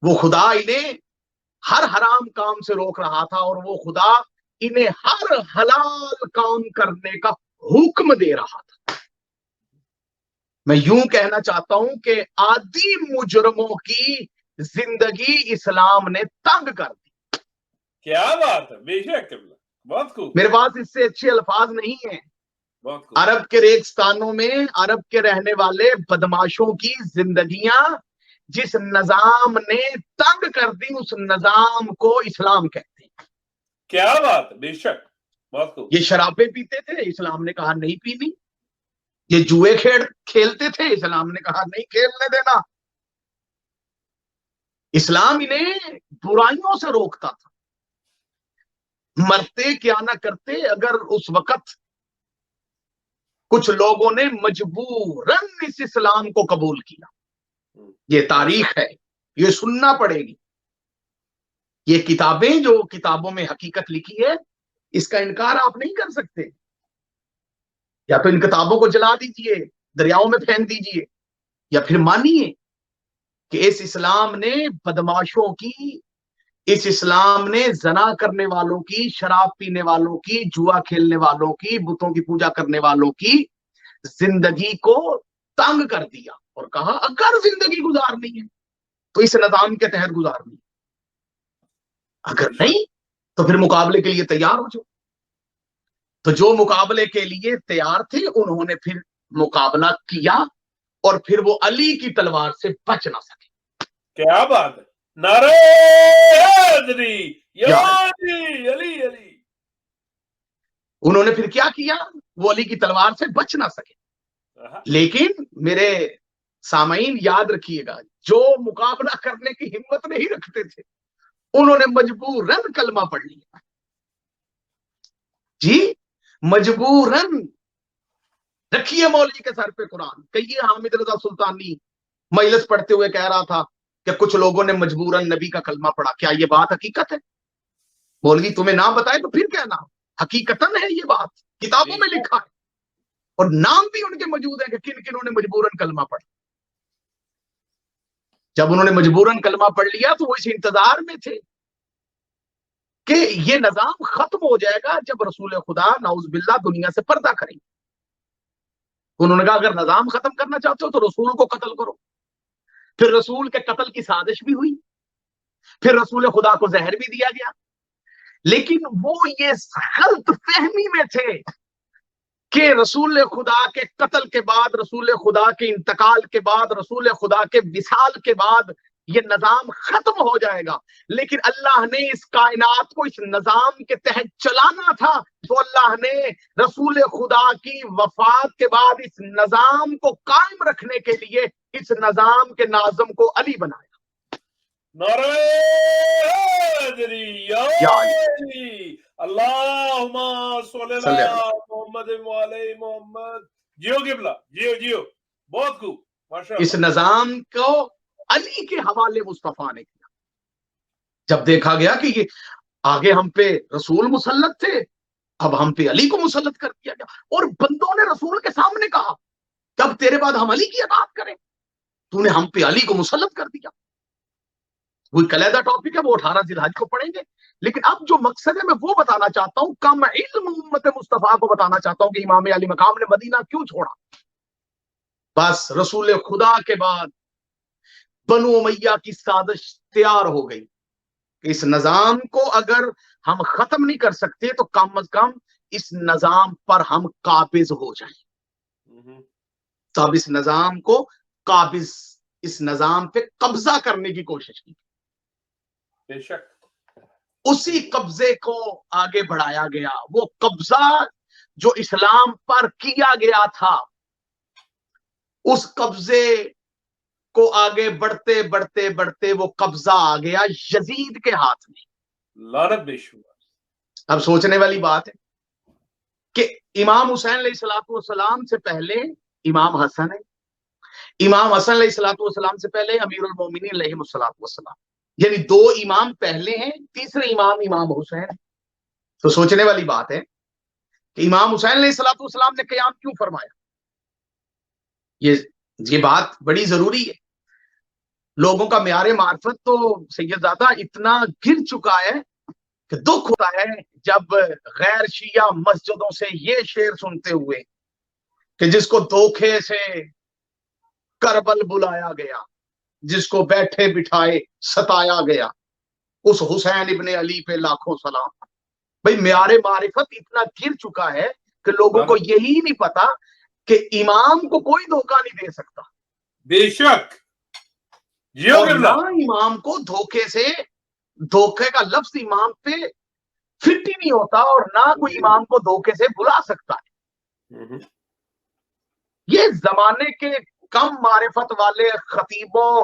وہ خدا انہیں ہر حرام کام سے روک رہا تھا, اور وہ خدا انہیں ہر حلال کام کرنے کا حکم دے رہا تھا. میں یوں کہنا چاہتا ہوں کہ عادی مجرموں کی زندگی اسلام نے تنگ کر دی. کیا بات ہے, بے شک قبلہ, بہت خوب. میرے پاس اس سے اچھے الفاظ نہیں ہیں. بہت خوب. عرب کے ریگستانوں میں عرب کے رہنے والے بدماشوں کی زندگیاں جس نظام نے تنگ کر دی, اس نظام کو اسلام کہتے ہیں. کیا بات ہے, بے شک, بہت خوب. یہ شرابیں پیتے تھے, اسلام نے کہا نہیں پینی. یہ جوئے کھیلتے تھے, اسلام نے کہا نہیں کھیلنے دینا. اسلام انہیں برائیوں سے روکتا تھا. مرتے کیا نہ کرتے اگر اس وقت کچھ لوگوں نے مجبوراً اس اسلام کو قبول کیا. یہ تاریخ ہے, یہ سننا پڑے گی. یہ کتابیں جو کتابوں میں حقیقت لکھی ہے, اس کا انکار آپ نہیں کر سکتے. یا تو ان کتابوں کو جلا دیجئے, دریاؤں میں پھینک دیجئے, یا پھر مانیے کہ اس اسلام نے بدماشوں کی, اس اسلام نے زنا کرنے والوں کی, شراب پینے والوں کی, جوا کھیلنے والوں کی, بتوں کی پوجا کرنے والوں کی زندگی کو تنگ کر دیا اور کہا اگر زندگی گزارنی ہے تو اس نظام کے تحت گزارنی ہے, اگر نہیں تو پھر مقابلے کے لیے تیار ہو جاؤ. تو جو مقابلے کے لیے تیار تھے انہوں نے پھر مقابلہ کیا اور پھر وہ علی کی تلوار سے بچ نہ سکے. کیا بات ہے, نعرہ حیدری, یا علی علی علی. انہوں نے پھر کیا کیا, وہ علی کی تلوار سے بچ نہ سکے. لیکن میرے سامعین یاد رکھیے گا, جو مقابلہ کرنے کی ہمت نہیں رکھتے تھے انہوں نے مجبوراً کلمہ پڑھ لیا. جی مجبوراً. رکھیے مولوی کے سر پہ قرآن. کہیے حامد رضا سلطانی مجلس پڑھتے ہوئے کہہ رہا تھا کہ کچھ لوگوں نے مجبوراً نبی کا کلمہ پڑھا. کیا یہ بات حقیقت ہے؟ مولوی تمہیں نہ بتائے تو پھر کہنا حقیقتاً ہے, یہ بات کتابوں میں لکھا ہے اور نام بھی ان کے موجود ہے کہ کن کنوں نے مجبوراً کلمہ پڑھا. جب انہوں نے مجبوراً کلمہ پڑھ لیا تو وہ اس انتظار میں تھے کہ یہ نظام ختم ہو جائے گا جب رسول خدا نعوذ باللہ دنیا سے پردہ کریں گے. انہوں نے کہا اگر نظام ختم کرنا چاہتے ہو تو رسول کو قتل کرو. پھر رسول کے قتل کی سازش بھی ہوئی, پھر رسول خدا کو زہر بھی دیا گیا. لیکن وہ یہ غلط فہمی میں تھے کہ رسول خدا کے قتل کے بعد, رسول خدا کے انتقال کے بعد, رسول خدا کے وصال کے بعد یہ نظام ختم ہو جائے گا. لیکن اللہ نے اس کائنات کو اس نظام کے تحت چلانا تھا, تو اللہ نے رسول خدا کی وفات کے بعد اس نظام کو قائم رکھنے کے لیے اس نظام کے ناظم کو علی بنایا. نعرہ حیدری, یا علی, اللہم صلی اللہ محمد وعلی محمد. جیو قبلہ, جیو جیو, بہت خوب, ماشاءاللہ. اس نظام کو علی کے حوالے مصطفیٰ نے کیا. جب دیکھا گیا کہ یہ آگے ہم پہ رسول مسلط تھے, اب ہم پہ علی کو مسلط کر دیا گیا, اور بندوں نے رسول کے سامنے کہا کہ اب تیرے بعد ہم علی کی اطاعت کریں, تو نے ہم پہ علی کو مسلط کر دیا. کوئی کلیدہ ٹاپک ہے, وہ 18 ذی الحج کو پڑھیں گے. لیکن اب جو مقصد ہے میں وہ بتانا چاہتا ہوں, کم علم امت مصطفیٰ کو بتانا چاہتا ہوں کہ امام علی مقام نے مدینہ کیوں چھوڑا. بس رسول خدا کے بعد بنو امیہ کی سازش تیار ہو گئی کہ اس نظام کو اگر ہم ختم نہیں کر سکتے تو کم از کم اس نظام پر ہم قابض ہو جائیں. تب اس نظام کو قابض, اس نظام پہ قبضہ کرنے کی کوشش کی. بے شک. اسی قبضے کو آگے بڑھایا گیا. وہ قبضہ جو اسلام پر کیا گیا تھا, اس قبضے کو آگے بڑھتے بڑھتے بڑھتے وہ قبضہ آ گیا یزید کے ہاتھ میں. لعنت بے شمار. اب سوچنے والی بات ہے کہ امام حسین علیہ الصلوۃ والسلام سے پہلے امام حسن ہے, امام حسن علیہ الصلوۃ والسلام سے پہلے امیر المومنین علیہ الصلوۃ والسلام, یعنی 2 امام پہلے ہیں, تیسرے امام حسین. تو سوچنے والی بات ہے کہ امام حسین علیہ الصلوۃ والسلام نے قیام کیوں فرمایا. یہ بات بڑی ضروری ہے. لوگوں کا معیار معرفت تو سید زادہ اتنا گر چکا ہے کہ دکھ ہوتا ہے جب غیر شیعہ مسجدوں سے یہ شعر سنتے ہوئے کہ جس کو دھوکے سے کربل بلایا گیا، جس کو بیٹھے بٹھائے ستایا گیا، اس حسین ابن علی پہ لاکھوں سلام۔ بھئی معیار معرفت اتنا گر چکا ہے کہ لوگوں کو یہی نہیں پتا کہ امام کو کوئی دھوکہ نہیں دے سکتا، بے شک اور نہ امام کو دھوکے سے، دھوکے کا لفظ امام پہ فٹ ہی نہیں ہوتا، اور نہ کوئی امام کو دھوکے سے بلا سکتا ہے۔ یہ زمانے کے کم معرفت والے خطیبوں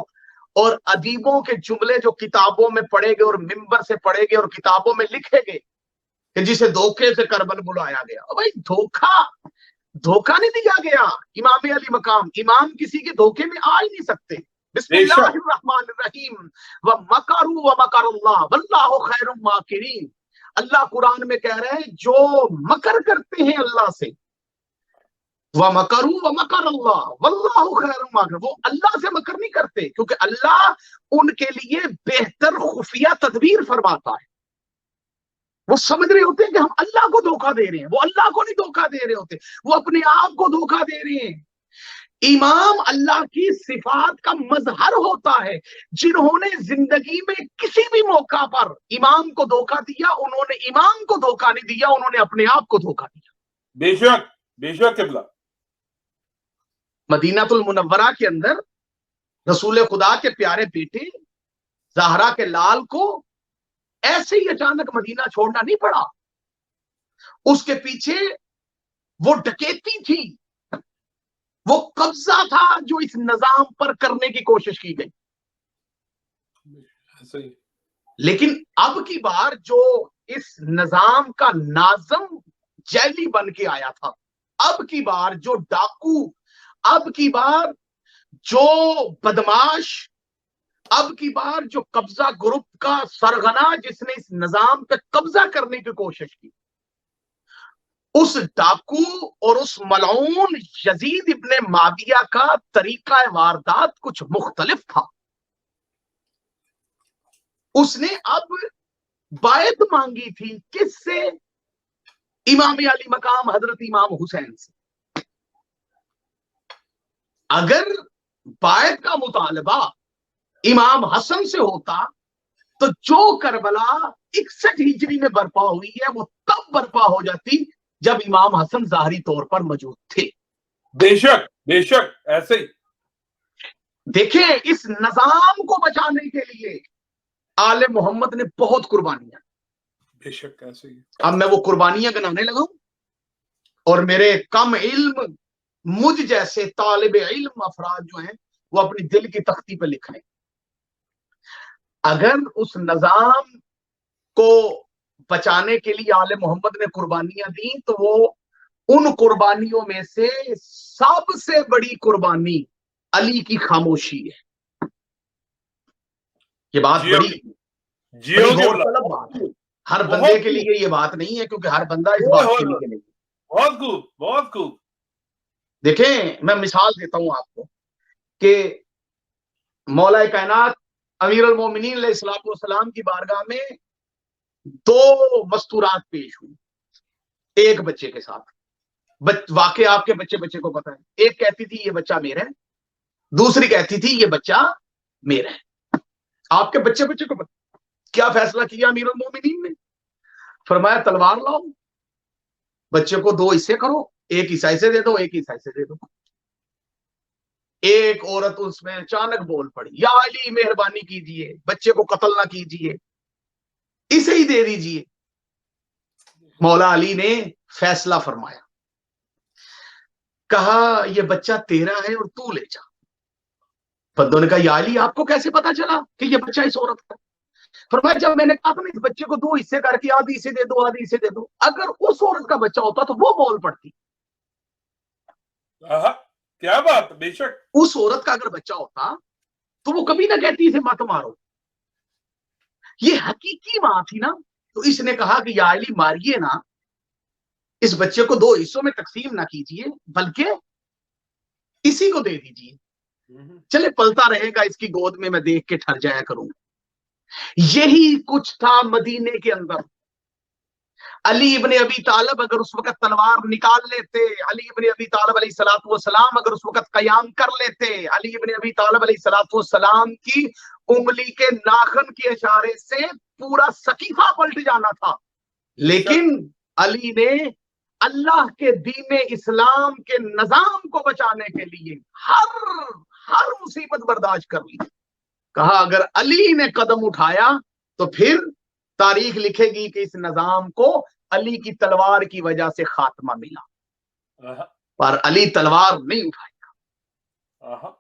اور ادیبوں کے جملے جو کتابوں میں پڑھے گئے اور ممبر سے پڑھے گئے اور کتابوں میں لکھے گئے کہ جسے دھوکے سے کربل بلایا گیا۔ بھائی دھوکہ نہیں دیا گیا امام علی مقام، امام کسی کے دھوکے میں آ ہی نہیں سکتے۔ بسم اللہ الرحمن الرحیم وَمَكَرُوا وَمَكَرَ اللَّهُ وَاللَّهُ خَيْرُ الْمَاكِرِينَ۔ اللہ قرآن میں کہہ رہے ہیں جو مکر کرتے ہیں اللہ سے، وَمَكَرُوا وَمَكَرَ اللَّهُ وَاللَّهُ خَيْرُ الْمَاكِرِينَ، وہ اللہ سے مکر نہیں کرتے کیونکہ اللہ ان کے لیے بہتر خفیہ تدبیر فرماتا ہے۔ وہ سمجھ رہے ہوتے ہیں کہ ہم اللہ کو دھوکہ دے رہے ہیں، وہ اللہ کو نہیں دھوکہ دے رہے ہوتے، وہ اپنے آپ کو دھوکہ دے رہے ہیں۔ امام اللہ کی صفات کا مظہر ہوتا ہے۔ جنہوں نے زندگی میں کسی بھی موقع پر امام کو دھوکہ دیا، انہوں نے امام کو دھوکہ نہیں دیا، انہوں نے اپنے آپ کو دھوکہ دیا۔ بے شک بے شک قبلہ۔ مدینہ المنورہ کے اندر رسول خدا کے پیارے بیٹے زہرا کے لال کو ایسے ہی اچانک مدینہ چھوڑنا نہیں پڑا، اس کے پیچھے وہ ڈکیتی تھی، وہ قبضہ تھا جو اس نظام پر کرنے کی کوشش کی گئی۔ لیکن اب کی بار جو اس نظام کا ناظم جیلی بن کے آیا تھا، اب کی بار جو ڈاکو، اب کی بار جو بدماش، اب کی بار جو قبضہ گروپ کا سرغنہ جس نے اس نظام پہ قبضہ کرنے کی کوشش کی، اس ڈاکو اور اس ملعون یزید ابن معاویہ کا طریقہ واردات کچھ مختلف تھا۔ اس نے اب بیعت مانگی تھی کس سے؟ امام علی مقام حضرت امام حسین سے۔ اگر بیعت کا مطالبہ امام حسن سے ہوتا تو جو کربلا 61 ہجری میں برپا ہوئی ہے وہ تب برپا ہو جاتی جب امام حسن ظاہری طور پر موجود تھے۔ بے شک ایسے ہی۔ دیکھیں اس نظام کو بچانے کے لیے آل محمد نے بہت قربانیاں، بے شک ایسے ہی۔ اب میں وہ قربانیاں گنانے لگا ہوں، اور میرے کم علم مجھ جیسے طالب علم افراد جو ہیں وہ اپنی دل کی تختی پہ لکھ لیں۔ اگر اس نظام کو بچانے کے لیے آل محمد نے قربانیاں دی تو وہ ان قربانیوں میں سے سب سے بڑی قربانی علی کی خاموشی ہے۔ یہ بات بڑی غور طلب بات ہے، ہر بندے کے لیے یہ بات نہیں ہے کیونکہ ہر بندہ اس بات کے لیے نہیں۔ بہت خوب بہت خوب۔ دیکھیں میں مثال دیتا ہوں آپ کو کہ مولا کائنات امیر المومنین علیہ الصلوۃ والسلام کی بارگاہ میں دو مستورات پیش ہوئی ایک بچے کے ساتھ۔ واقعہ آپ کے بچے کو پتہ ہے، ایک کہتی تھی یہ بچہ میرا ہے، دوسری کہتی تھی یہ بچہ میرا ہے۔ آپ کے بچے کو پتہ کیا فیصلہ کیا امیر المومنین نے؟ فرمایا تلوار لاؤ، بچے کو دو حصے کرو، ایک حصہ سے دے دو، ایک حصہ سے دے دو۔ ایک عورت اس میں اچانک بول پڑی، یا علی مہربانی کیجئے، بچے کو قتل نہ کیجئے، اسے ہی دے دیجئے۔ مولا علی نے فیصلہ فرمایا، کہا یہ بچہ تیرا ہے اور تو لے جا۔ بندوں نے کہا یا علی آپ کو کیسے پتا چلا کہ یہ بچہ اس عورت کا؟ فرمایا جب میں نے کہا تھا نا اس بچے کو دو حصے کر کے آدھی اسے دے دو آدھی اسے دے دو، اگر اس عورت کا بچہ ہوتا تو وہ بول پڑتی۔ کیا بات، بے شک۔ اس عورت کا اگر بچہ ہوتا تو وہ کبھی نہ کہتی اسے مت مارو۔ یہ حقیقی ماں تھی نا، تو اس نے کہا کہ یا علی ماریے نا، اس بچے کو دو حصوں میں تقسیم نہ کیجئے بلکہ اسی کو دے دیجئے، چلے پلتا رہے گا اس کی گود میں دیکھ کے ٹھر جایا کروں۔ یہی کچھ تھا مدینے کے اندر۔ علی ابن ابی طالب اگر اس وقت تلوار نکال لیتے، علی ابن ابی طالب علیہ الصلوۃ والسلام اگر اس وقت قیام کر لیتے، علی ابن ابی طالب علیہ الصلوۃ والسلام کی انگلی کے ناخن کے اشارے سے پورا سقیفہ پلٹ جانا تھا، لیکن علی نے اللہ کے دین اسلام کے نظام کو بچانے کے لیے ہر مصیبت برداشت کر لی. کہا اگر علی نے قدم اٹھایا تو پھر تاریخ لکھے گی کہ اس نظام کو علی کی تلوار کی وجہ سے خاتمہ ملا، پر علی تلوار نہیں اٹھائے گا.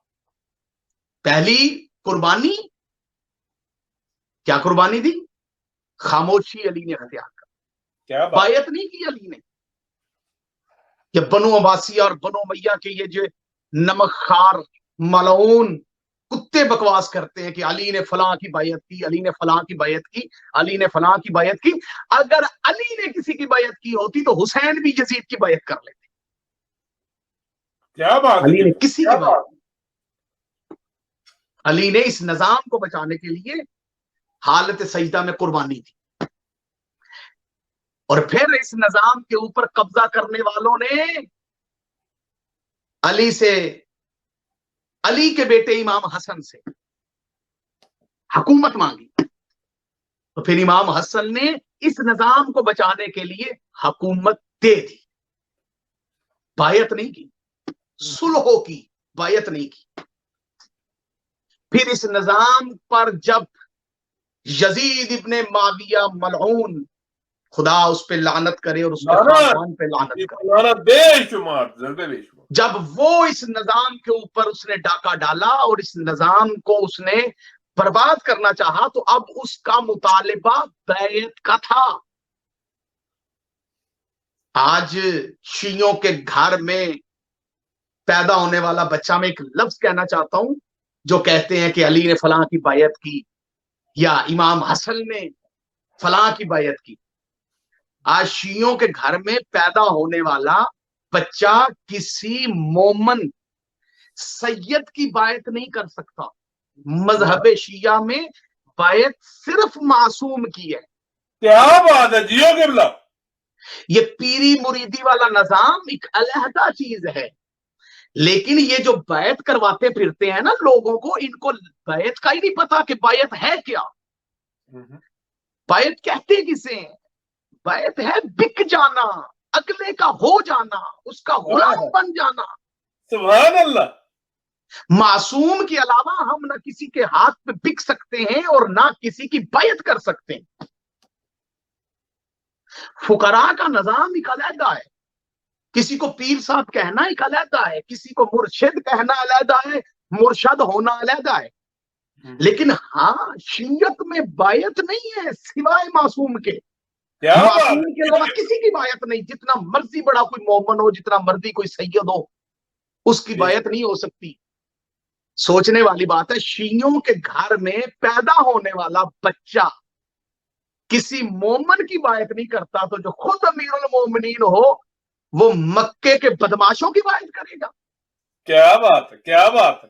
پہلی قربانی کیا قربانی دی؟ خاموشی علی نے اختیار کر، بایعت نہیں کی علی نے. یہ بنو عباسی اور بنو میاں کے یہ جو نمک خار ملعون کتے بکواس کرتے ہیں کہ علی نے فلاں کی بیعت کی، علی نے فلاں کی بیعت کی، علی نے فلاں کی بیعت کی. اگر علی نے کسی کی بیعت کی ہوتی تو حسین بھی یزید کی بیعت کر لیتے. کیا بات علی نے کسی کی بیعت، علی نے اس نظام کو بچانے کے لیے حالت سجدہ میں قربانی دی. اور پھر اس نظام کے اوپر قبضہ کرنے والوں نے علی کے بیٹے امام حسن سے حکومت مانگی. تو پھر امام حسن نے اس نظام کو بچانے کے لیے حکومت دے دی. بیعت نہیں کی، صلح کی بیعت نہیں کی. پھر اس نظام پر جب یزید ابن معاویہ ملعون، خدا اس پہ لعنت کرے اور اس کے خاندان پہ لعنت کرے، جب وہ اس نظام کے اوپر اس نے ڈاکہ ڈالا اور اس نظام کو اس نے برباد کرنا چاہا، تو اب اس کا مطالبہ بیعت کا تھا. آج شیعوں کے گھر میں پیدا ہونے والا بچہ، میں ایک لفظ کہنا چاہتا ہوں، جو کہتے ہیں کہ علی نے فلاں کی بیعت کی یا امام حسن نے فلاں کی بیعت کی. آج شیعوں کے گھر میں پیدا ہونے والا بچہ کسی مومن سید کی بیعت نہیں کر سکتا. مذہب شیعہ میں بیعت صرف معصوم کی ہے. کیا بات ہے جیو قبلہ. یہ پیری مریدی والا نظام ایک علیحدہ چیز ہے، لیکن یہ جو بیعت کرواتے پھرتے ہیں نا لوگوں کو، ان کو بیعت کا ہی نہیں پتا کہ بیعت ہے کیا. بیعت کہتے کسے ہیں؟ بیعت ہے بک جانا، اگلے کا ہو جانا، اس کا غلام بن جانا. سبحان اللہ. معصوم کے علاوہ ہم نہ کسی کے ہاتھ پہ بک سکتے ہیں اور نہ کسی کی بیعت کر سکتے ہیں. فقراء کا نظام ایک علیحدہ ہے. کسی کو پیر صاحب کہنا ایک علیحدہ ہے، کسی کو مرشد کہنا علیحدہ ہے، مرشد ہونا علیحدہ ہے. لیکن ہاں شیعت میں بیعت نہیں ہے سوائے معصوم کے. معصوم کے علاوہ کسی کی بیعت نہیں. جتنا مرضی بڑا کوئی مومن ہو، جتنا مرضی کوئی سید ہو، اس کی بیعت نہیں ہو سکتی. سوچنے والی بات ہے، شیعوں کے گھر میں پیدا ہونے والا بچہ کسی مومن کی بیعت نہیں کرتا، تو جو خود امیر المومنین ہو وہ مکے کے بدماشوں کی بیعت کرے گا. کیا بات ہے، کیا بات ہے.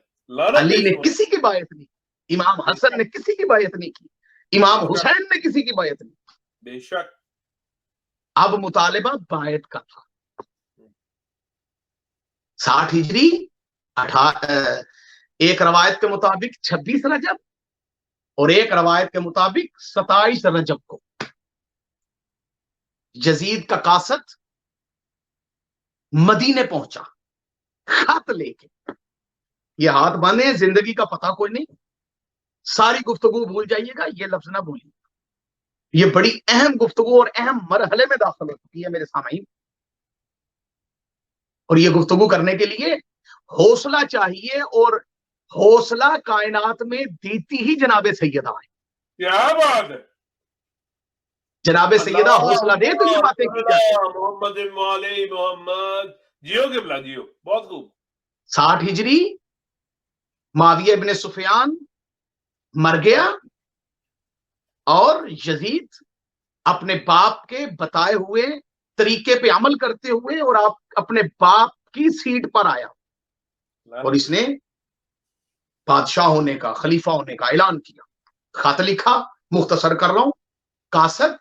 علی نے کسی کی بیعت نہیں، امام حسن نے کسی کی بیعت نہیں کی، امام حسین نے کسی کی بیعت نہیں. بے شک. اب مطالبہ بیعت کا تھا. 60 ہجری، ایک روایت کے مطابق 26 رجب اور ایک روایت کے مطابق 27 رجب کو یزید کا قاصد مدینے پہنچا خط لے کے. یہ ہاتھ باندھے، زندگی کا پتہ کوئی نہیں، ساری گفتگو بھول جائیے گا، یہ لفظ نہ بھولیے. یہ بڑی اہم گفتگو اور اہم مرحلے میں داخل ہو چکی ہے میرے سامعین. اور یہ گفتگو کرنے کے لیے حوصلہ چاہیے، اور حوصلہ کائنات میں دیتی ہی جناب سیدہ ہے. کیا بات ہے. جناب سیدہ حوصلہ دے تو یہ باتیں کی جاتی ہیں. محمد محمد جیو قبلہ جیو. بہت خوب. 60 ہجری معاویہ ابن سفیان مر گیا اور یزید اپنے باپ کے بتائے ہوئے طریقے پہ عمل کرتے ہوئے اور آپ اپنے باپ کی سیٹ پر آیا اور اس نے بادشاہ ہونے کا، خلیفہ ہونے کا اعلان کیا. خط لکھا، مختصر کر رہا ہوں، قاصد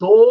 2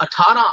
18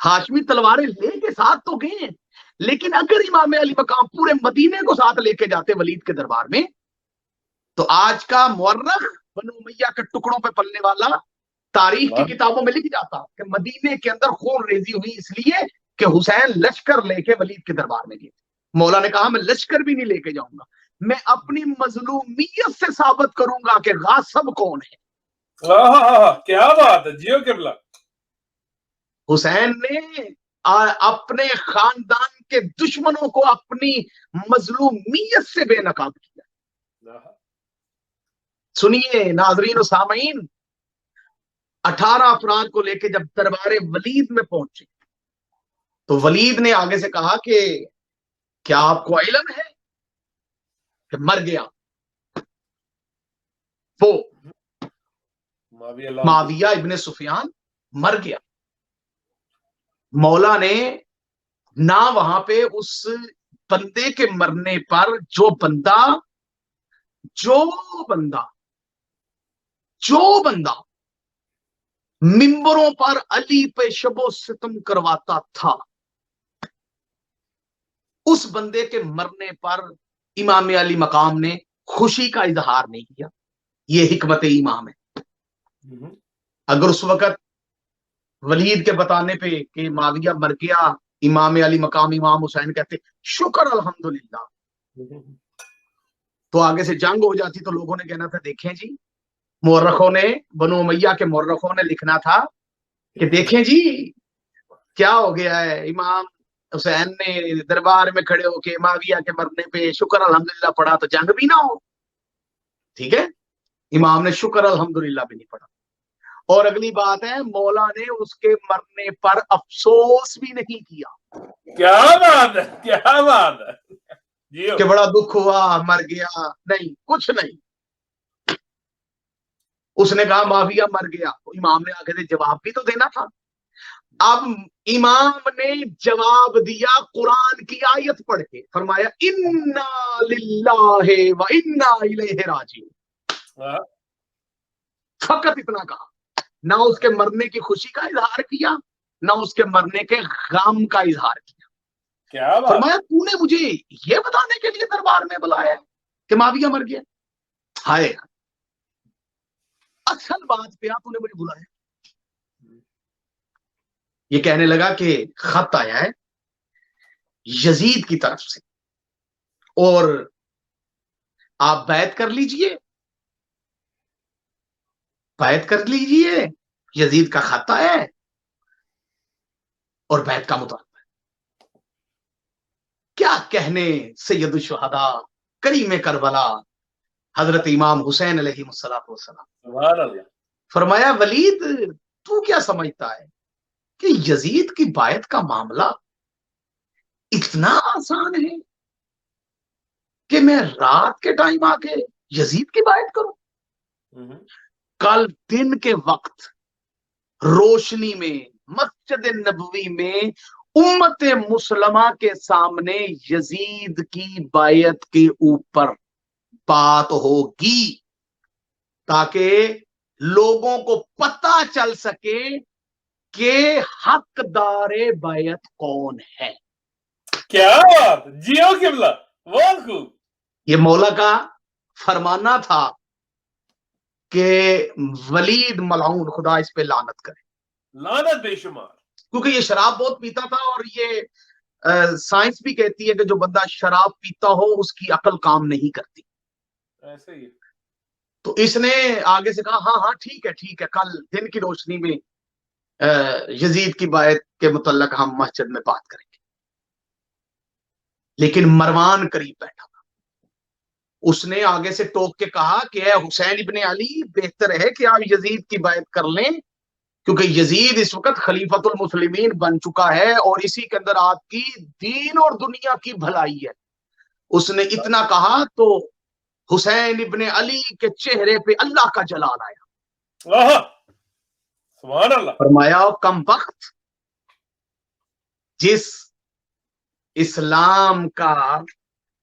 ہاشمی تلواریں لے کے ساتھ تو گئے ہیں، لیکن اگر امام علی مقام پورے مدینے کو ساتھ لے کے جاتے ولید کے دربار میں تو آج کا مورخ بنو امیہ کے ٹکڑوں پہ پلنے والا تاریخ کی کتابوں میں لکھ جاتا کہ مدینے کے اندر خون ریزی ہوئی اس لیے کہ حسین لشکر لے کے ولید کے دربار میں گئے. مولا نے کہا میں لشکر بھی نہیں لے کے جاؤں گا، میں اپنی مظلومیت سے ثابت کروں گا کہ غاصب کون ہے. کیا بات ہے جیو قبلہ. حسین نے اپنے خاندان کے دشمنوں کو اپنی مظلومیت سے بے نقاب کیا. سنیے ناظرین و سامعین، 18 افراد کو لے کے جب دربار ولید میں پہنچے تو ولید نے آگے سے کہا کہ کیا آپ کو علم ہے کہ مر گیا وہ معاویہ ابن سفیان مر گیا. مولا نے نہ وہاں پہ اس بندے کے مرنے پر جو بندہ ممبروں پر علی پہ شب و ستم کرواتا تھا، اس بندے کے مرنے پر امام علی مقام نے خوشی کا اظہار نہیں کیا. یہ حکمت امام ہے. اگر اس وقت ولید کے بتانے پہ کہ معاویہ مر گیا امام علی مقام امام حسین کہتے شکر الحمدللہ، تو آگے سے جنگ ہو جاتی تو لوگوں نے کہنا تھا دیکھیں جی، مورخوں نے بنو امیہ کے مورخوں نے لکھنا تھا کہ دیکھیں جی کیا ہو گیا ہے، امام حسین نے دربار میں کھڑے ہو کے معاویہ کے مرنے پہ شکر الحمدللہ پڑھا تو جنگ بھی نہ ہو. ٹھیک ہے، امام نے شکر الحمدللہ بھی نہیں پڑھا. اور اگلی بات ہے مولا نے اس کے مرنے پر افسوس بھی نہیں کیا. کیا بات ہے، کیا بات ہے کہ بڑا دکھ ہوا مر گیا، نہیں، کچھ نہیں. اس نے کہا معاویہ مر گیا، امام نے آگے سے جواب بھی تو دینا تھا. اب امام نے جواب دیا قرآن کی آیت پڑھ کے، فرمایا انا للہ و انا الیہ راجعون. فقط اتنا کہا، نہ اس کے مرنے کی خوشی کا اظہار کیا، نہ اس کے مرنے کے غم کا اظہار کیا. فرمایا تو نے مجھے یہ بتانے کے لیے دربار میں بلایا کہ معاویہ مر گیا؟ ہائے، اصل بات پہ تو نے مجھے بلایا. یہ کہنے لگا کہ خط آیا ہے یزید کی طرف سے اور آپ بیعت کر لیجئے، بیعت کر لیجئے، یزید کا خط آیا ہے اور بیعت کا مطالبہ ہے. کیا کہنے سید الشہداء کریم کربلا حضرت امام حسین علیہ السلام. فرمایا ولید تو کیا سمجھتا ہے کہ یزید کی بیعت کا معاملہ اتنا آسان ہے کہ میں رات کے ٹائم آ کے یزید کی بیعت کروں؟ کل دن کے وقت روشنی میں مسجد نبوی میں امت مسلمہ کے سامنے یزید کی بیعت کے اوپر بات ہوگی تاکہ لوگوں کو پتہ چل سکے کہ حقدار بیعت کون ہے. کیا بات، جیو قبلہ، بہت خوب. یہ مولا کا فرمانا تھا کہ ولید ملعون، خدا اس پہ لعنت کرے، لعنت بے شمار. کیونکہ یہ شراب بہت پیتا تھا، اور یہ سائنس بھی کہتی ہے کہ جو بندہ شراب پیتا ہو اس کی عقل کام نہیں کرتی. ایسے ہی. تو اس نے آگے سے کہا ہاں ٹھیک ہے، کل دن کی روشنی میں یزید کی بیعت کے متعلق ہم مسجد میں بات کریں گے. لیکن مروان قریب بیٹھا تھا، اس نے آگے سے ٹوک کے کہا کہ اے حسین ابن علی، بہتر ہے کہ آپ یزید کی بیعت کر لیں، کیونکہ یزید اس وقت خلیفۃ المسلمین بن چکا ہے اور اسی کے اندر آپ کی دین اور دنیا کی بھلائی ہے. اس نے اتنا کہا تو حسین ابن علی کے چہرے پہ اللہ کا جلال آیا. سبحان اللہ. فرمایا کم بخت، جس اسلام کا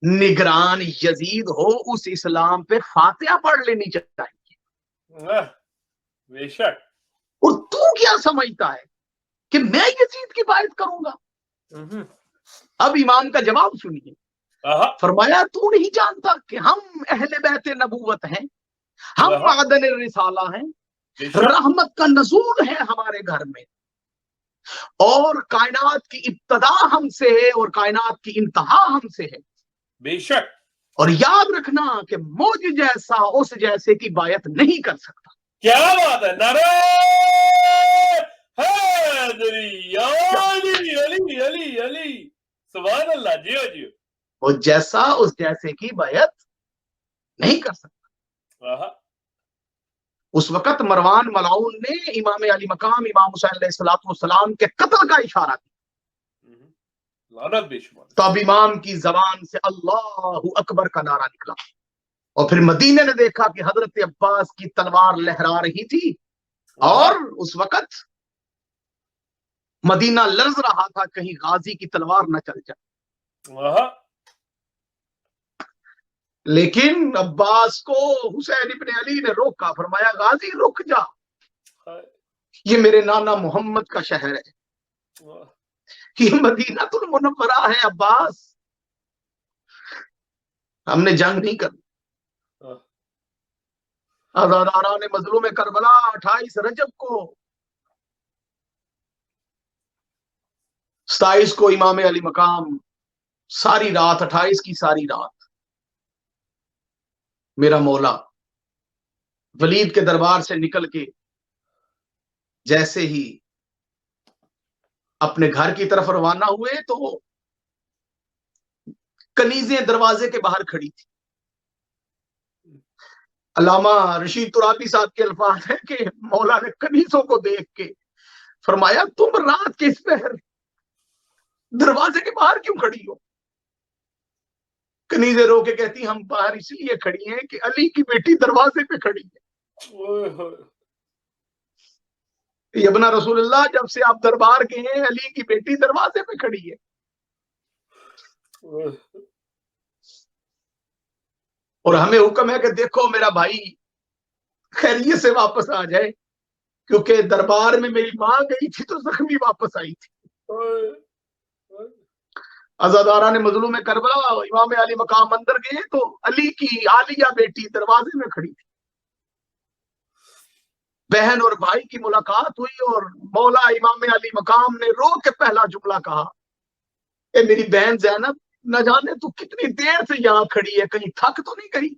نگران یزید ہو اس اسلام پہ فاتحہ پڑھ لینی چاہیے. بے شک. اور تو کیا سمجھتا ہے کہ میں یزید کی بائعت کروں گا. اب امام کا جواب سنیے. فرمایا تو نہیں جانتا کہ ہم اہل بیت نبوت ہیں, ہم معدن الرسالہ ہیں, رحمت کا نزول ہے ہمارے گھر میں, اور کائنات کی ابتدا ہم سے ہے اور کائنات کی انتہا ہم سے ہے. بے شک. اور یاد رکھنا کہ مجھ جیسا اس جیسے کی بائعت نہیں کر سکتا. کیا بات ہے, نعرہ حیدری, علی علی علی علی, سبحان اللہ. جیو جیو. وہ جیسا اس جیسے کی بائعت نہیں کر سکتا. اس وقت مروان ملعون نے امام علی مقام امام حسین علیہ السلام کے قتل کا اشارہ کیا. تب امام کی زبان سے اللہ اکبر کا نعرہ نکلا, اور پھر مدینے نے دیکھا کہ حضرت عباس کی تلوار لہرا رہی تھی, اور اس وقت مدینہ لرز رہا تھا کہیں غازی کی تلوار نہ چل جائے. لیکن عباس کو حسین ابن علی نے روکا, فرمایا غازی رک جا, یہ میرے نانا محمد کا شہر ہے, یہ مدینہ المنورہ ہے. عباس, ہم نے جنگ نہیں کرنی. آزاداران مظلوم کربلا 28 رجب کو 27 کو امام علی مقام ساری رات, 28 کی ساری رات میرا مولا ولید کے دربار سے نکل کے جیسے ہی اپنے گھر کی طرف روانہ ہوئے تو کنیزیں دروازے کے باہر کھڑی تھی. علامہ رشید ترابی صاحب کے الفاظ ہیں کہ مولا نے کنیزوں کو دیکھ کے فرمایا تم رات کے اس پہر دروازے کے باہر کیوں کھڑی ہو؟ کنیزیں رو کے کہتی ہم باہر اس لیے کھڑی ہیں کہ علی کی بیٹی دروازے پہ کھڑی ہے. یبنا رسول اللہ, جب سے آپ دربار کے ہیں علی کی بیٹی دروازے پہ کھڑی ہے. اور ہمیں حکم ہے کہ دیکھو میرا بھائی خیریت سے واپس آ جائے, کیونکہ دربار میں میری ماں گئی تھی تو زخمی واپس آئی تھی. عزاداران مظلوم کربلا امام علی مقام اندر گئے تو علی کی عالیہ بیٹی دروازے میں کھڑی تھی. بہن اور بھائی کی ملاقات ہوئی اور مولا امام علی مقام نے رو کے پہلا جملہ کہا, اے میری بہن زینب, نہ جانے تو کتنی دیر سے یہاں کھڑی ہے, کہیں تھک تو نہیں گئی؟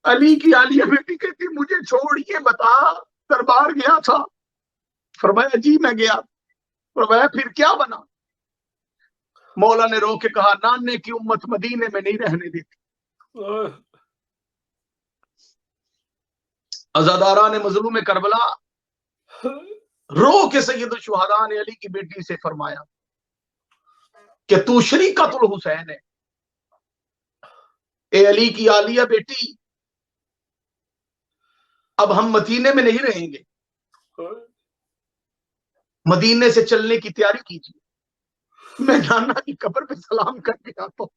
علی کی عالیہ بیٹی کہتی مجھے چھوڑ یہ بتا دربار گیا تھا؟ فرمایا جی میں گیا. فرمایا پھر کیا بنا؟ مولا نے رو کے کہا نانے کی امت مدینے میں نہیں رہنے دیتی. عزاداران مظلوم کربلا رو کے سید الشہداء نے علی کی بیٹی سے فرمایا کہ تو شریکۃ الحسین ہے, اے علی کی عالیہ بیٹی, اب ہم مدینے میں نہیں رہیں گے, مدینے سے چلنے کی تیاری کیجیے, میں نانا کی قبر پہ سلام کر کے آتا ہوں.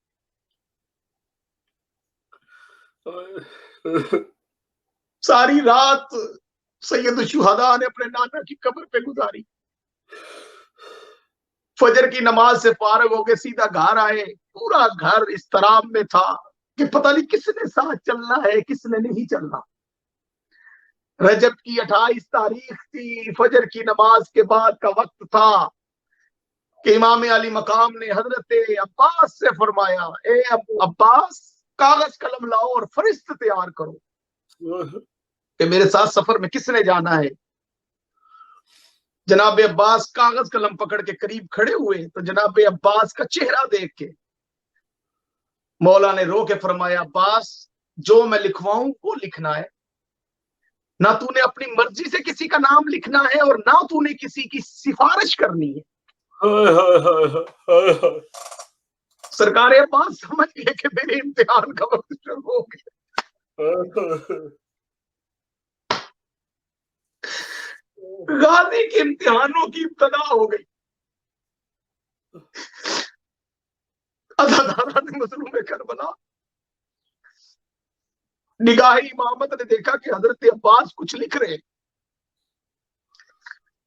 ساری رات سید الشہداء نے اپنے نانا کی قبر پہ گزاری. فجر کی نماز سے فارغ ہو کے سیدھا گھر آئے. پورا گھر اضطراب میں تھا کہ پتہ نہیں کس نے ساتھ چلنا ہے کس نے نہیں چلنا. رجب کی 28 تاریخ تھی, فجر کی نماز کے بعد کا وقت تھا کہ امام علی مقام نے حضرت عباس سے فرمایا اے عباس کاغذ قلم لاؤ اور فرست تیار کرو کہ میرے ساتھ سفر میں کس نے جانا ہے. جناب عباس کاغذ قلم پکڑ کے قریب کھڑے ہوئے تو جناب عباس کا چہرہ دیکھ کے مولا نے رو کے فرمایا عباس جو میں لکھواؤں وہ لکھنا ہے, نہ تو نے اپنی مرضی سے کسی کا نام لکھنا ہے اور نہ تو نے کسی کی سفارش کرنی ہے. سرکار عباس سمجھ گئے کہ میرے امتحان کا وقت شروع ہو گیا. غازی کے امتحانوں کی ابتدا ہو گئی. عزاداران مظلوم کربلا نگاہ امامت نے دیکھا کہ حضرت عباس کچھ لکھ رہے.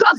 10